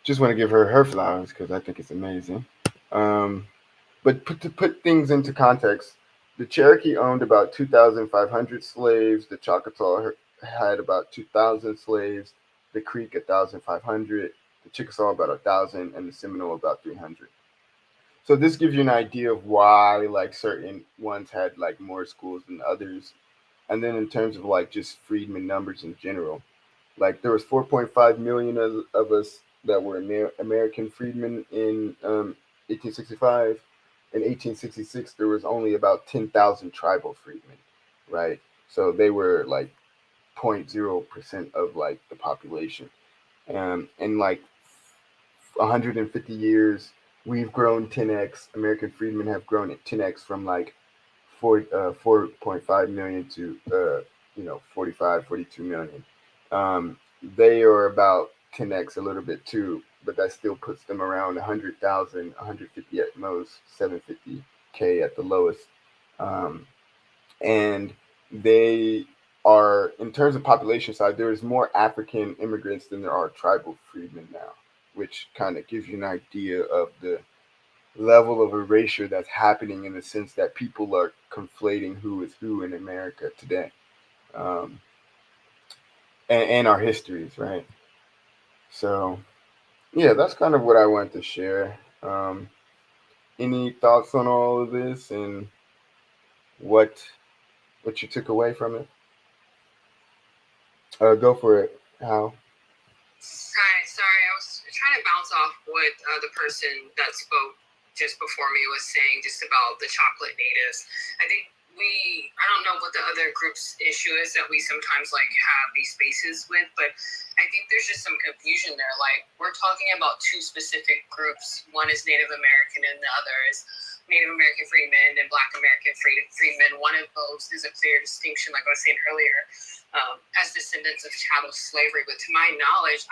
just want to give her flowers because I think it's amazing. But to put things into context, the Cherokee owned about 2,500 slaves. The Choctaw had about 2,000 slaves. The Creek 1,500. The Chickasaw about 1,000, and the Seminole about 300. So this gives you an idea of why like certain ones had like more schools than others. And then in terms of like just freedmen numbers in general, like there was 4.5 million of us that were American freedmen in 1865. In 1866, there was only about 10,000 tribal freedmen, right? So they were like 0.0% of like the population. In like 150 years, we've grown 10x. American freedmen have grown at 10x from like 4.5 million to 45, 42 million. They are about 10x a little bit too, but that still puts them around 100,000, 150 at most, 750K at the lowest. And they are, in terms of population size, there is more African immigrants than there are tribal freedmen now, which kind of gives you an idea of the level of erasure that's happening, in the sense that people are conflating who is who in America today, um, and our histories, right? So, yeah, that's kind of what I wanted to share. Any thoughts on all of this and what you took away from it? Go for it, Hal. Hi, sorry, I was trying to bounce off what the person that spoke just before me was saying, just about the chocolate natives. I think I don't know what the other group's issue is that we sometimes like have these spaces with, but I think there's just some confusion there. Like, we're talking about two specific groups. One is Native American and the other is Native American freedmen and Black American freedmen. One of those is a clear distinction, like I was saying earlier, as descendants of chattel slavery. But to my knowledge,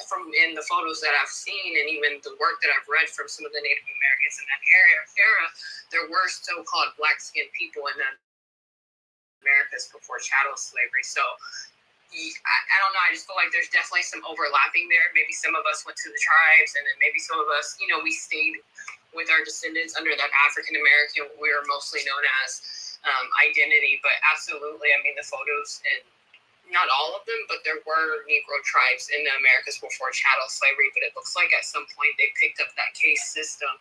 from in the photos that I've seen and even the work that I've read from some of the Native Americans in that era, there were so-called black-skinned people in the Americas before chattel slavery. So I don't know. I just feel like there's definitely some overlapping there. Maybe some of us went to the tribes, and then maybe some of us, we stayed with our descendants under that African American, we were mostly known as identity. But absolutely, I mean, the photos, and not all of them, but there were Negro tribes in the Americas before chattel slavery. But it looks like at some point they picked up that caste system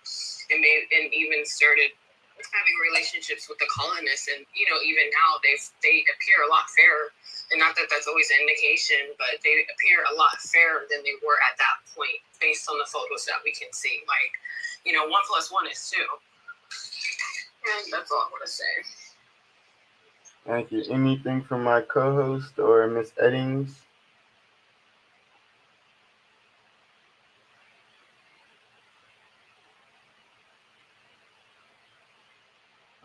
and even started having relationships with the colonists. And even now they appear a lot fairer. And not that that's always an indication, but they appear a lot fairer than they were at that point, based on the photos that we can see. Like, 1 + 1 is 2. And that's all I want to say. Thank you. Anything from my co-host or Miss Eddings?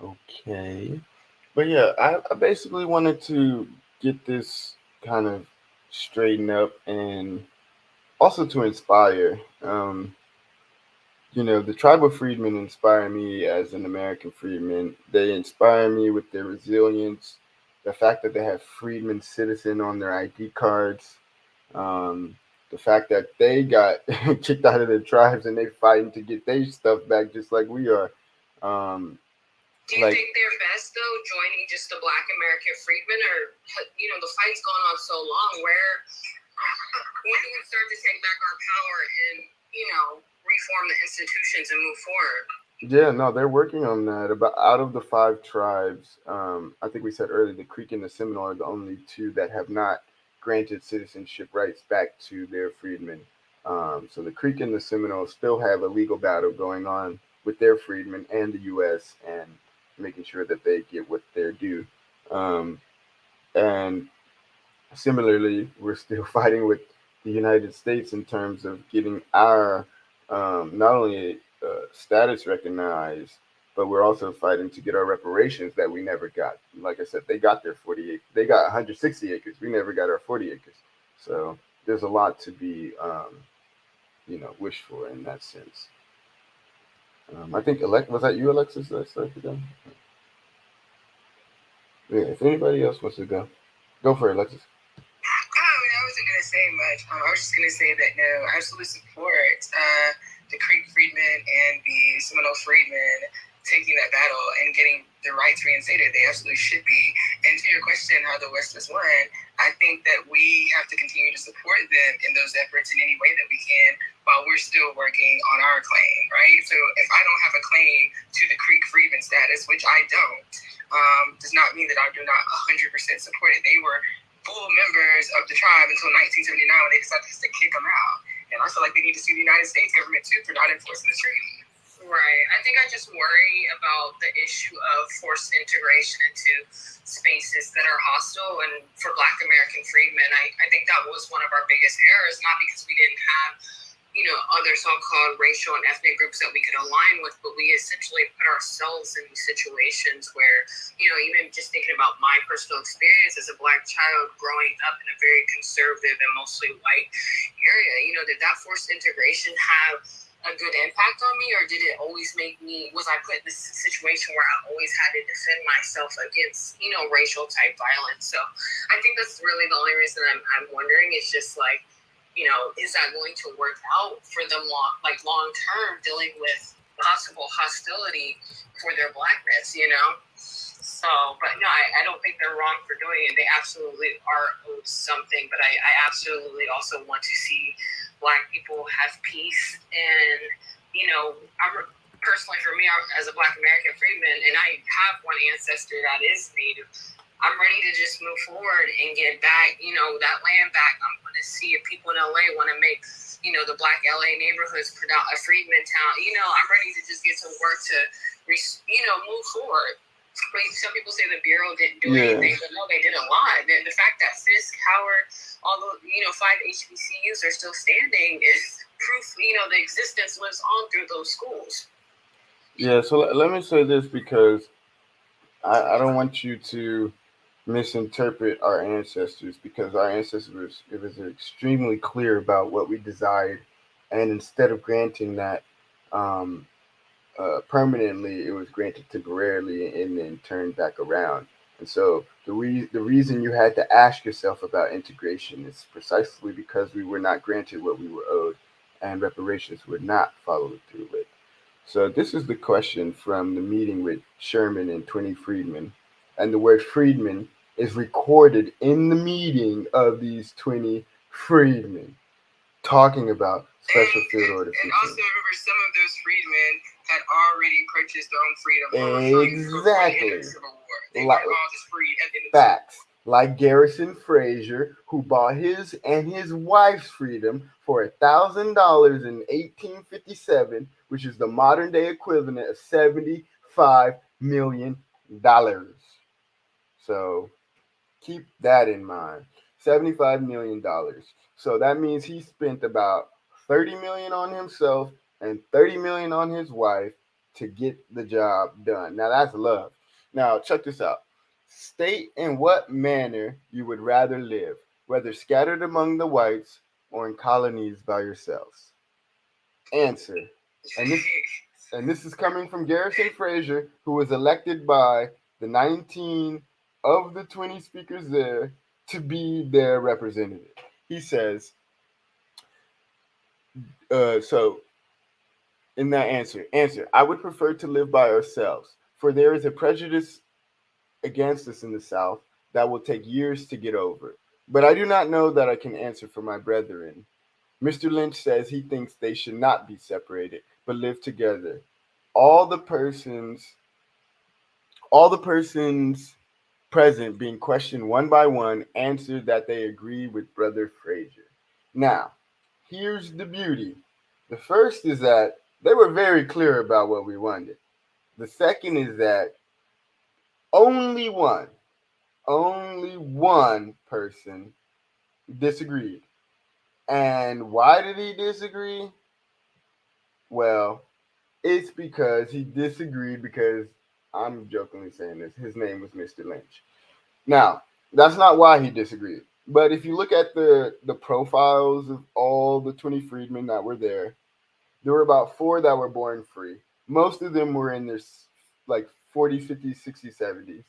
Okay. But yeah, I basically wanted to get this kind of straightened up, and also to inspire. The tribal freedmen inspire me as an American freedman. They inspire me with their resilience, the fact that they have freedman citizen on their ID cards, the fact that they got kicked out of their tribes and they fighting to get their stuff back just like we are. Do you think they're best, though, joining just the Black American freedmen? Or, the fight's gone on so long, when do we start to take back our power and, reform the institutions and move forward? Yeah, no, they're working on that. About out of the 5 tribes, I think we said earlier, the Creek and the Seminole are the only 2 that have not granted citizenship rights back to their freedmen. So the Creek and the Seminole still have a legal battle going on with their freedmen and the U.S., and making sure that they get what they're due. And similarly, we're still fighting with the United States in terms of getting our not only status recognized, but we're also fighting to get our reparations that we never got. Like I said, they got their 48. They got 160 acres. We never got our 40 acres. So there's a lot to be, wished for in that sense. I think was that you, Alexis, that started to go? Yeah. If anybody else wants to go for it, Alexis. I wasn't going to say much. I was just going to say that, no, I absolutely support the Creek freedmen and the Seminole freedmen taking that battle and getting the rights reinstated. They absolutely should be. And to your question, how the West has won, I think that we have to continue to support them in those efforts in any way that we can, while we're still working on our claim, right? So if I don't have a claim to the Creek freedmen status, which I don't, does not mean that I do not 100% support it. They were full members of the tribe until 1979, when they decided to kick them out. And I feel like they need to sue the United States government too for not enforcing the treaty. Right. I think I just worry about the issue of forced integration into spaces that are hostile. And for Black American freedmen, I think that was one of our biggest errors, not because we didn't have, other so-called racial and ethnic groups that we could align with, but we essentially put ourselves in situations where, even just thinking about my personal experience as a Black child growing up in a very conservative and mostly white area, did that forced integration have a good impact on me, or did it always make me, was I put in this situation where I always had to defend myself against, racial type violence? So I think that's really the only reason I'm wondering. It's just like, is that going to work out for them long term, dealing with possible hostility for their blackness, So, but no, I don't think they're wrong for doing it. They absolutely are owed something, but I absolutely also want to see Black people have peace. And, personally for me, as a Black American freedman, and I have one ancestor that is Native, I'm ready to just move forward and get back, that land back. I'm going to see if people in LA want to make, the Black LA neighborhoods a freedman town. I'm ready to just get to work to, move forward. Some people say the Bureau didn't do anything, but no, they did a lot. The fact that Fisk, Howard, all the 5 HBCUs are still standing is proof, the existence lives on through those schools. Yeah, so let me say this, because I don't want you to misinterpret our ancestors, because our ancestors was extremely clear about what we desired, and instead of granting that permanently, it was granted temporarily and then turned back around. And so the reason you had to ask yourself about integration is precisely because we were not granted what we were owed, and reparations were not followed through with. So this is the question from the meeting with Sherman and 20 freedmen. And the word freedmen is recorded in the meeting of these 20 freedmen talking about Special Field Order 15. And also remember, some of those freedmen had already purchased their own freedom. Exactly. Civil War. They weren't all just free at the end of the Facts. Like Garrison Frazier, who bought his and his wife's freedom for $1,000 in 1857, which is the modern day equivalent of $75 million. So keep that in mind. $75 million. So that means he spent about $30 million on himself and $30 million on his wife to get the job done. Now that's love. Now check this out. State in what manner you would rather live, whether scattered among the whites or in colonies by yourselves. Answer. And this is coming from Garrison Frazier, who was elected by the 19 of the 20 speakers there to be their representative. He says, so in that answer, I would prefer to live by ourselves, for there is a prejudice against us in the South that will take years to get over. But I do not know that I can answer for my brethren. Mr. Lynch says he thinks they should not be separated, but live together. All the persons present, being questioned one by one, answered that they agree with Brother Frazier. Now, here's the beauty. The first is that they were very clear about what we wanted. The second is that only one person disagreed. And why did he disagree? Well, it's because he disagreed because, I'm jokingly saying this, his name was Mr. Lynch. Now, that's not why he disagreed. But if you look at the profiles of all the 20 freedmen that were there were about 4 that were born free. Most of them were in their like 40s, 50s, 60s, 70s.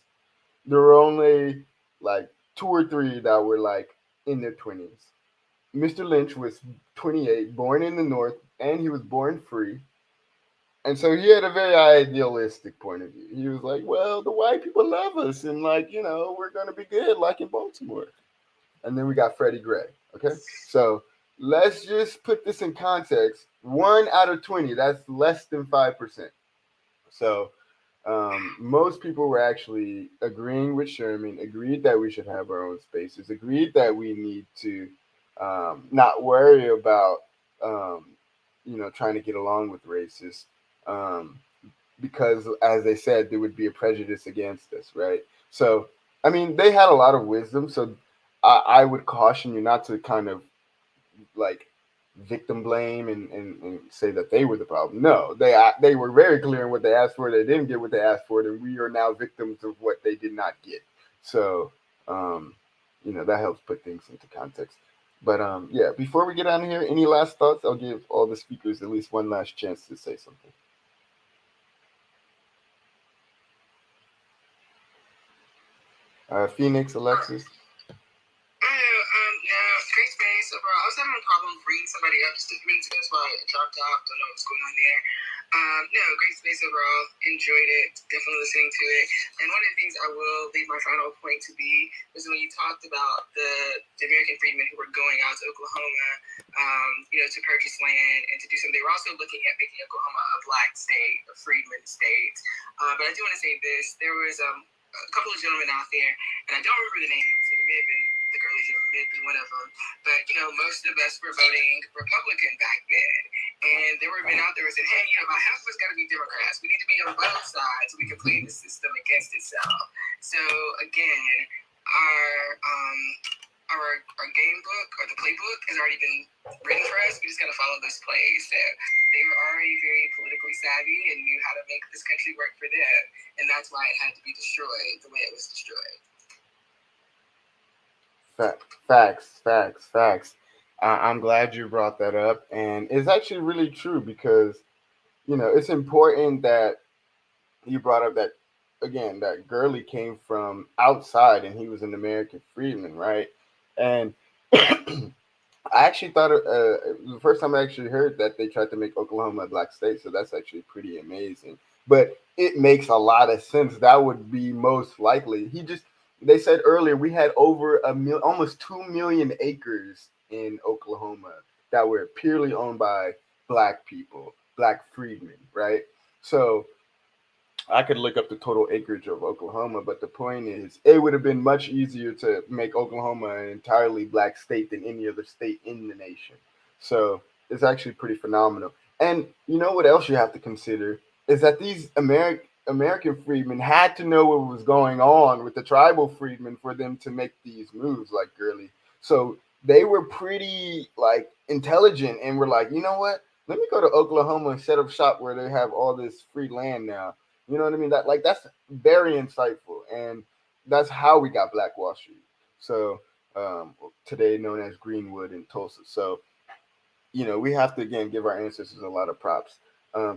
There were only like 2 or 3 that were like in their 20s. Mr. Lynch was 28, born in the North, and he was born free. And so he had a very idealistic point of view. He was like, well, the white people love us, and we're going to be good, like in Baltimore. And then we got Freddie Gray, okay? So let's just put this in context. 1 out of 20, that's less than 5%. So most people were actually agreeing with Sherman, agreed that we should have our own spaces, agreed that we need to not worry about, trying to get along with racists, because, as they said, there would be a prejudice against us, right? So, I mean, they had a lot of wisdom, so I would caution you not to kind of like victim blame and say that they were the problem. No, they were very clear in what they asked for. They didn't get what they asked for, and we are now victims of what they did not get. So, that helps put things into context. But yeah, before we get out of here, any last thoughts? I'll give all the speakers at least one last chance to say something. Phoenix, Alexis. Yeah, great space overall. I was having a problem reading somebody up just a few minutes ago, so I dropped off. Don't know what's going on there. No, great space overall. Enjoyed it. Definitely listening to it. And one of the things I will leave my final point to be was when you talked about the American freedmen who were going out to Oklahoma, to purchase land and to do something. They were also looking at making Oklahoma a black state, a freedmen state. But I do want to say this. There was a couple of gentlemen out there, and I don't remember the names, and it may have been the girlies, it may have been one of them. But, most of us were voting Republican back then. And there were men out there who said, hey, about half of us got to be Democrats. We need to be on both sides so we can play the system against itself. So, again, our game book or the playbook has already been written for us. We just got to follow those plays. So they were already very politically savvy and knew how to make this country work for them. And that's why it had to be destroyed the way it was destroyed. Facts. I'm glad you brought that up, and it's actually really true because it's important that you brought up that again that Gurley came from outside and he was an American freedman, right? And I actually thought the first time I actually heard that they tried to make Oklahoma a black state, so that's actually pretty amazing. But it makes a lot of sense. That would be most likely. They said earlier we had over almost 2 million acres in Oklahoma that were purely owned by black people, black freedmen, right? So I could look up the total acreage of Oklahoma, but the point is, it would have been much easier to make Oklahoma an entirely black state than any other state in the nation. So it's actually pretty phenomenal. And you know what else you have to consider is that these American freedmen had to know what was going on with the tribal freedmen for them to make these moves, like Gurley. So they were pretty intelligent and were like, you know what? Let me go to Oklahoma and set up shop where they have all this free land now. You know what I mean? That's very insightful, and that's how we got Black Wall Street. So today known as Greenwood in Tulsa. So we have to again give our ancestors a lot of props.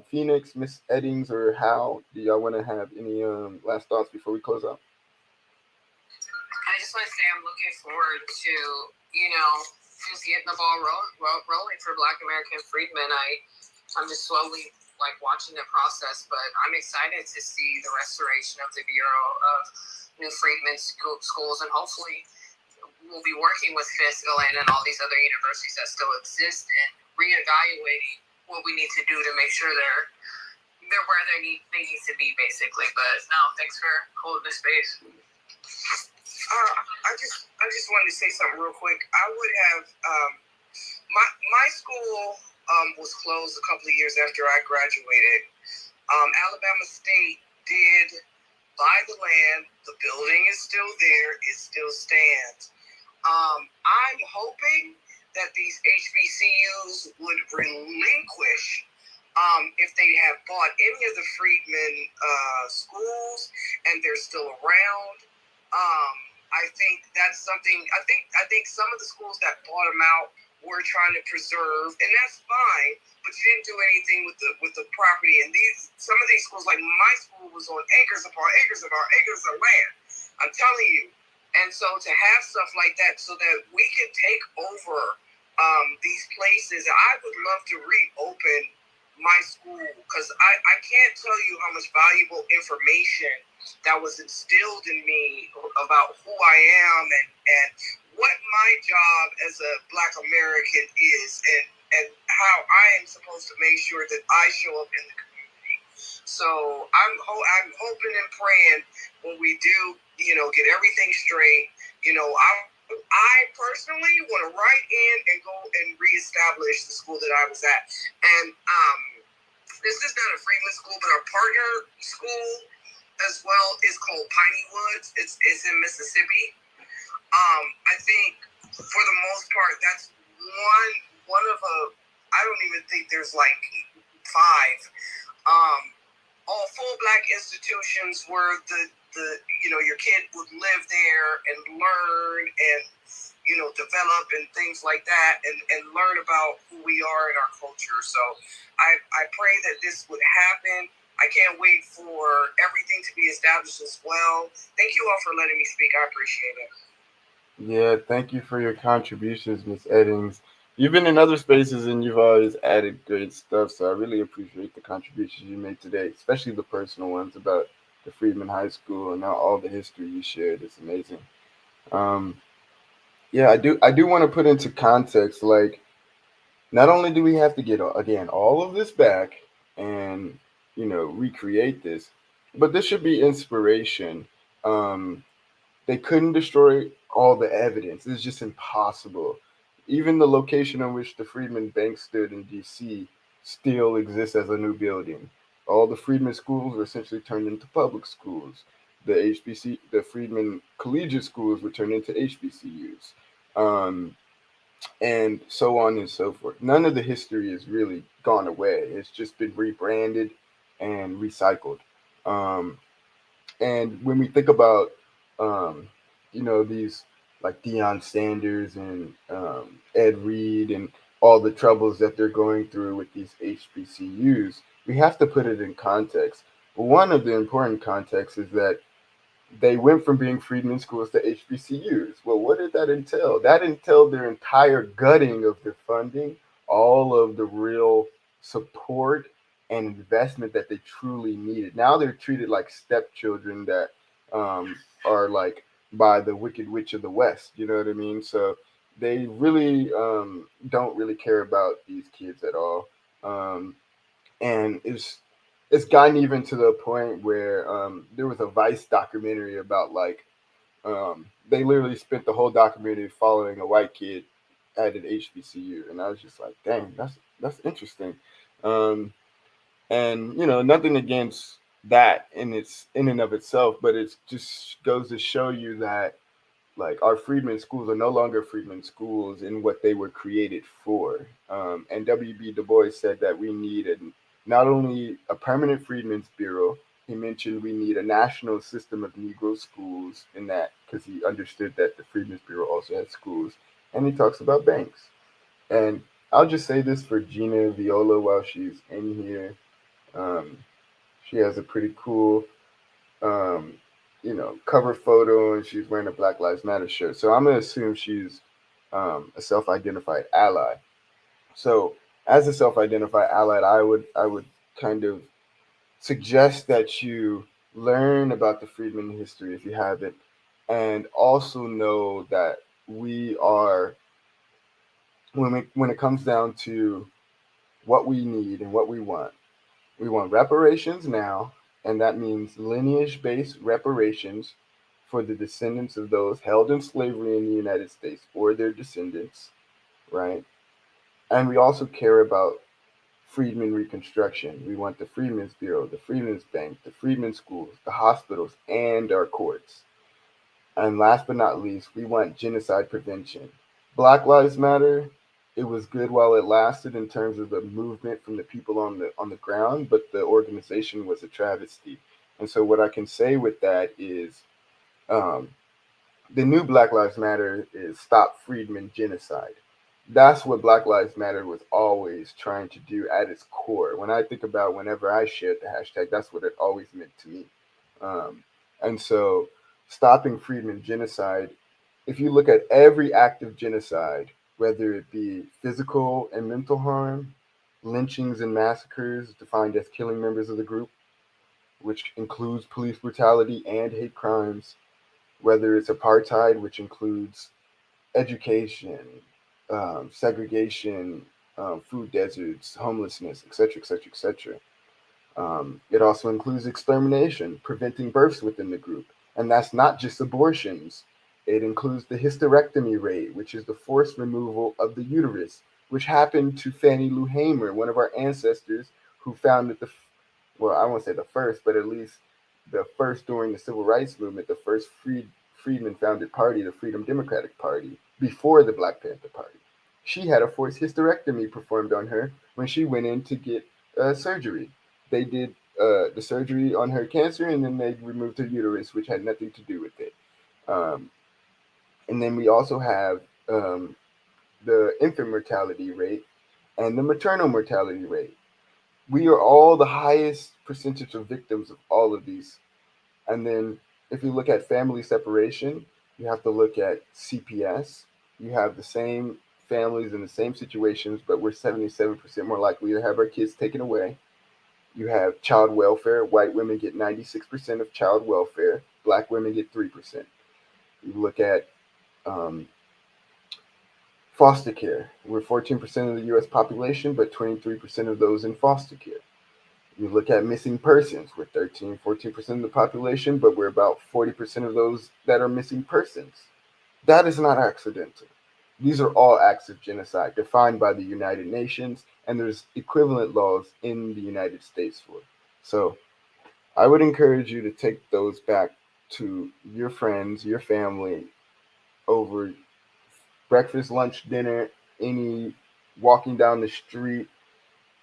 Phoenix, Miss Eddings, or Hal, do y'all want to have any last thoughts before we close out? I just want to say I'm looking forward to just getting the ball rolling for Black American freedmen. I'm just slowly watching the process, but I'm excited to see the restoration of the Bureau of New Freedmen schools, and hopefully we'll be working with Fisk and all these other universities that still exist and reevaluating what we need to do to make sure they're where they need to be, basically. But no, thanks for holding the space. I just wanted to say something real quick. I would have my school was closed a couple of years after I graduated. Alabama State did buy the land. The building is still there. It still stands. I'm hoping that these HBCUs would relinquish if they have bought any of the Freedmen schools and they're still around. I think that's something. I think some of the schools that bought them out were trying to preserve, and that's fine. But you didn't do anything with the property. And some of these schools, like my school, was on acres upon acres of land. I'm telling you. And so to have stuff like that, so that we can take over these places, I would love to reopen my school, because I can't tell you how much valuable information that was instilled in me about who I am and what my job as a Black American is, and how I am supposed to make sure that I show up in the community. So I'm hoping and praying when we do, get everything straight. I personally want to write in and go and reestablish the school that I was at. And this is not a Freedmen school, but our partner school as well is called Piney Woods. It's in Mississippi. I think for the most part, that's one of I don't even think there's five. All full Black institutions where the your kid would live there and learn and develop and things like that, and learn about who we are and our culture. So I pray that this would happen. I can't wait for everything to be established as well. Thank you all for letting me speak. I appreciate it. Yeah, thank you for your contributions, Miss Eddings. You've been in other spaces and you've always added great stuff, so I really appreciate the contributions you made today, especially the personal ones about the Freedman High School and all the history you shared. It's amazing. Um, yeah, I do want to put into context, like, not only do we have to get again all of this back and recreate this, but this should be inspiration. Um, they couldn't destroy all the evidence. It's just impossible. Even the location on which the Freedmen Bank stood in D.C. still exists as a new building. All the Freedmen schools were essentially turned into public schools. The Freedmen Collegiate schools were turned into HBCUs, um, and so on and so forth. None of the history has really gone away. It's just been rebranded and recycled. Um, and when we think about, um, these like Deion Sanders and Ed Reed and all the troubles that they're going through with these HBCUs, we have to put it in context. One of the important contexts is that they went from being freedmen schools to HBCUs. Well, what did that entail? That entailed their entire gutting of their funding, all of the real support and investment that they truly needed. Now they're treated like stepchildren that are like by the Wicked Witch of the West. You know what I mean? So they really don't really care about these kids at all. And it's gotten even to the point where there was a Vice documentary about like they literally spent the whole documentary following a white kid at an HBCU, and I was just like, dang, that's interesting. Um, and nothing against that in and of itself, but it just goes to show you that like our freedmen schools are no longer freedmen schools in what they were created for. And W.B. Du Bois said that we need not only a permanent freedmen's bureau. He mentioned we need a national system of Negro schools in that because he understood that the Freedmen's Bureau also had schools. And he talks about banks. And I'll just say this for Gina Viola while she's in here. Um, she has a pretty cool um, cover photo, and she's wearing a Black Lives Matter shirt. So I'm gonna assume she's a self-identified ally. So as a self-identified ally, I would kind of suggest that you learn about the Freedmen history if you haven't, and also know that we are when it comes down to what we need and what we want reparations now, and that means lineage based reparations for the descendants of those held in slavery in the United States or their descendants, right? And we also care about Freedmen Reconstruction. We want the Freedmen's Bureau, the Freedmen's Bank, the Freedmen's Schools, the hospitals, and our courts. And last but not least, we want genocide prevention. Black Lives Matter, it was good while it lasted in terms of the movement from the people on the ground, but the organization was a travesty. And so what I can say with that is um, the new Black Lives Matter is stop Freedmen genocide. That's what Black Lives Matter was always trying to do at its core. When I think about whenever I shared the hashtag, that's what it always meant to me. Um, and so, stopping Freedmen genocide, if you look at every act of genocide, whether it be physical and mental harm, lynchings and massacres defined as killing members of the group, which includes police brutality and hate crimes, whether it's apartheid, which includes education, segregation, food deserts, homelessness, etc., etc., etc. It also includes extermination, preventing births within the group. And that's not just abortions. It includes the hysterectomy rate, which is the forced removal of the uterus, which happened to Fannie Lou Hamer, one of our ancestors who founded well, I won't say the first, but at least the first during the civil rights movement, the first freedmen founded party, the Freedom Democratic Party, before the Black Panther Party. She had a forced hysterectomy performed on her when she went in to get surgery. They did the surgery on her cancer, and then they removed her uterus, which had nothing to do with it. Um, and then we also have um, the infant mortality rate, and the maternal mortality rate. We are all the highest percentage of victims of all of these. And then if you look at family separation, you have to look at CPS. You have the same families in the same situations, but we're 77% more likely to have our kids taken away. You have child welfare. White women get 96% of child welfare. Black women get 3%. You look at um, foster care. We're 14% of the US population, but 23% of those in foster care. You look at missing persons, we're 13, 14% of the population, but we're about 40% of those that are missing persons. That is not accidental. These are all acts of genocide defined by the United Nations, and there's equivalent laws in the United States for it. So I would encourage you to take those back to your friends, your family, over breakfast, lunch, dinner, any walking down the street.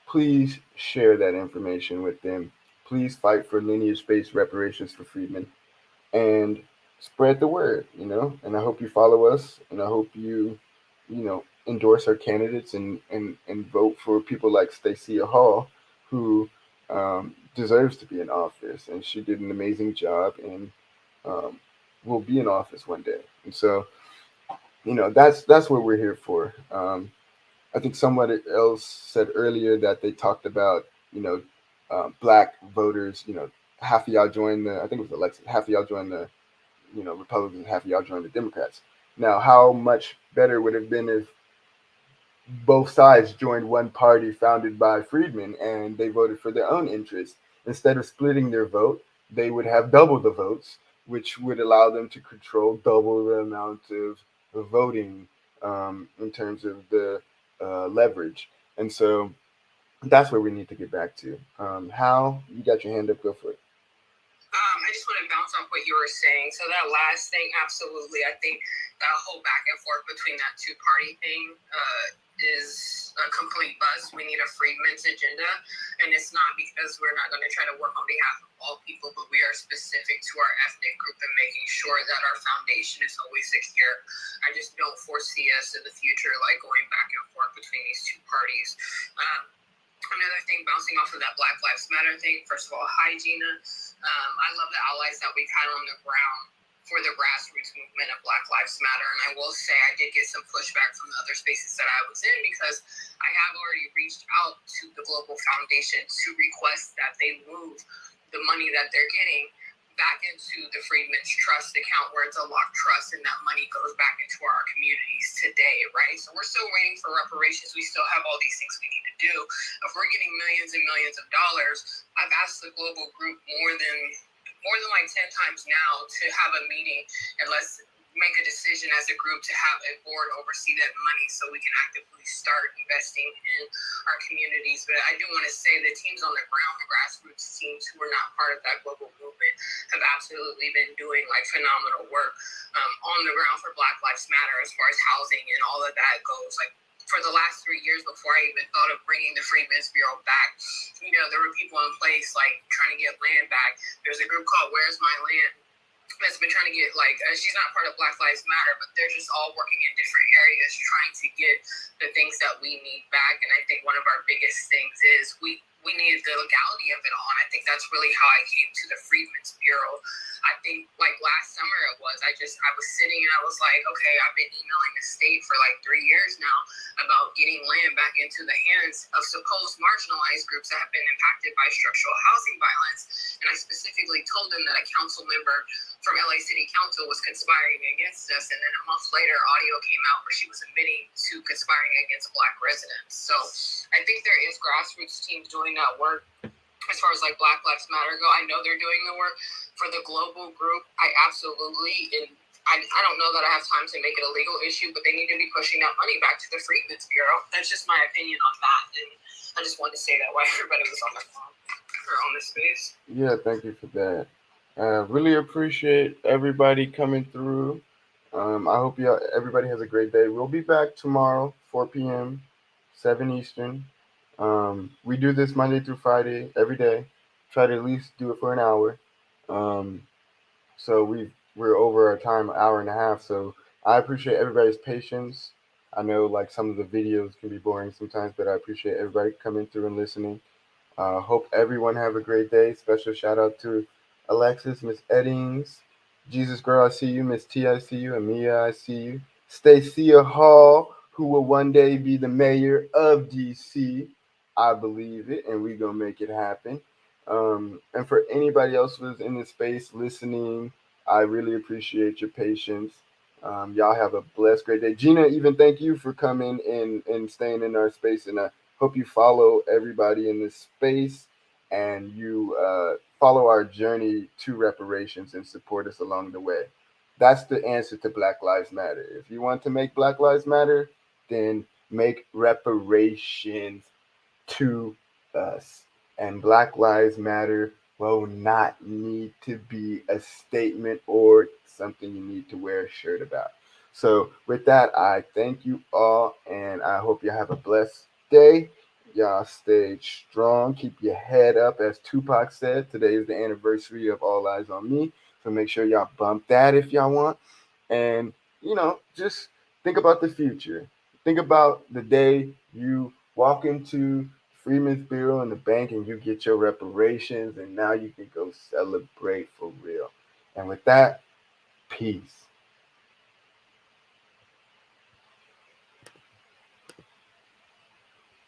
Please share that information with them. Please fight for lineage-based reparations for freedmen and spread the word, And I hope you follow us, and I hope you endorse our candidates and vote for people like Stacia Hall, who deserves to be in office, and she did an amazing job and will be in office one day. And so, that's what we're here for. I think somebody else said earlier that they talked about, black voters. Half of y'all joined the. I think it was Alexa. Half of y'all joined the, Republicans. Half of y'all joined the Democrats. Now, how much better would it have been if both sides joined one party founded by freedmen and they voted for their own interests? Instead of splitting their vote, they would have double the votes, which would allow them to control double the amount of voting, in terms of the leverage. And so that's where we need to get back to. Hal, you got your hand up, go for it. I just want to bounce off what you were saying. So that last thing, absolutely. I think that whole back and forth between that two-party thing is a complete bust. We need a Freedmen's agenda, and it's not because we're not going to try to work on behalf of all people, but we are specific to our ethnic group and making sure that our foundation is always secure. I just don't foresee us in the future like going back and forth between these two parties. Another thing, bouncing off of that Black Lives Matter thing, first of all, hi, Gina. I love the allies that we've had on the ground for the grassroots movement of Black Lives Matter. And I will say I did get some pushback from the other spaces that I was in, because I have already reached out to the Global Foundation to request that they move the money that they're getting back into the Freedmen's Trust account, where it's a locked trust, and that money goes back into our communities today, right? So we're still waiting for reparations. We still have all these things we need to do. If we're getting millions and millions of dollars, I've asked the global group more than like 10 times now to have a meeting and let's make a decision as a group to have a board oversee that money so we can actively start investing in our communities. But I do want to say the teams on the ground, the grassroots teams who are not part of that global movement, have absolutely been doing like phenomenal work on the ground for Black Lives Matter as far as housing and all of that goes. Like, for the last 3 years before I even thought of bringing the Freedmen's Bureau back, there were people in place like trying to get land back. There's a group called Where's My Land that's been trying to get, like, she's not part of Black Lives Matter, but they're just all working in different areas trying to get the things that we need back. And I think one of our biggest things is we needed the legality of it all. And I think that's really how I came to the Freedmen's Bureau. I think like last summer it was, I was sitting and I was like, okay, I've been emailing the state for like 3 years now about getting land back into the hands of supposed marginalized groups that have been impacted by structural housing violence. And I specifically told them that a council member from LA City Council was conspiring against us. And then a month later, audio came out where she was admitting to conspiring against Black residents. So I think there is grassroots teams doing that work. As far as like Black Lives Matter go, I know they're doing the work. For the global group, I absolutely, and I don't know that I have time to make it a legal issue, but they need to be pushing that money back to the Freedmen's Bureau. That's just my opinion on that. And I just wanted to say that while everybody was on the phone or on this space. Yeah, thank you for that. Really appreciate everybody coming through. I hope everybody has a great day. We'll be back tomorrow, 4 p.m., 7 Eastern. We do this Monday through Friday every day. Try to at least do it for an hour. So we're over our time, an hour and a half. So I appreciate everybody's patience. I know like some of the videos can be boring sometimes, but I appreciate everybody coming through and listening. Hope everyone have a great day. Special shout out to Alexis, Miss Eddings, Jesus Girl, I see you, Miss T, I see you, and Mia, I see you. Stacia Hall, who will one day be the mayor of DC. I believe it, and we gonna make it happen. And for anybody else who's in the space listening, I really appreciate your patience. Y'all have a blessed, great day. Gina, even thank you for coming and staying in our space, and hope you follow everybody in this space and you follow our journey to reparations and support us along the way. That's the answer to Black Lives Matter. If you want to make Black Lives Matter, then make reparations to us. And Black Lives Matter will not need to be a statement or something you need to wear a shirt about. So, with that, I thank you all and I hope you have a blessed day. Y'all stay strong. Keep your head up. As Tupac said, today is the anniversary of All Eyes on Me. So, make sure y'all bump that if y'all want. And, just think about the future. Think about the day you walk into Freedmen's Bureau in the bank and you get your reparations, and now you can go celebrate for real. And with that, peace.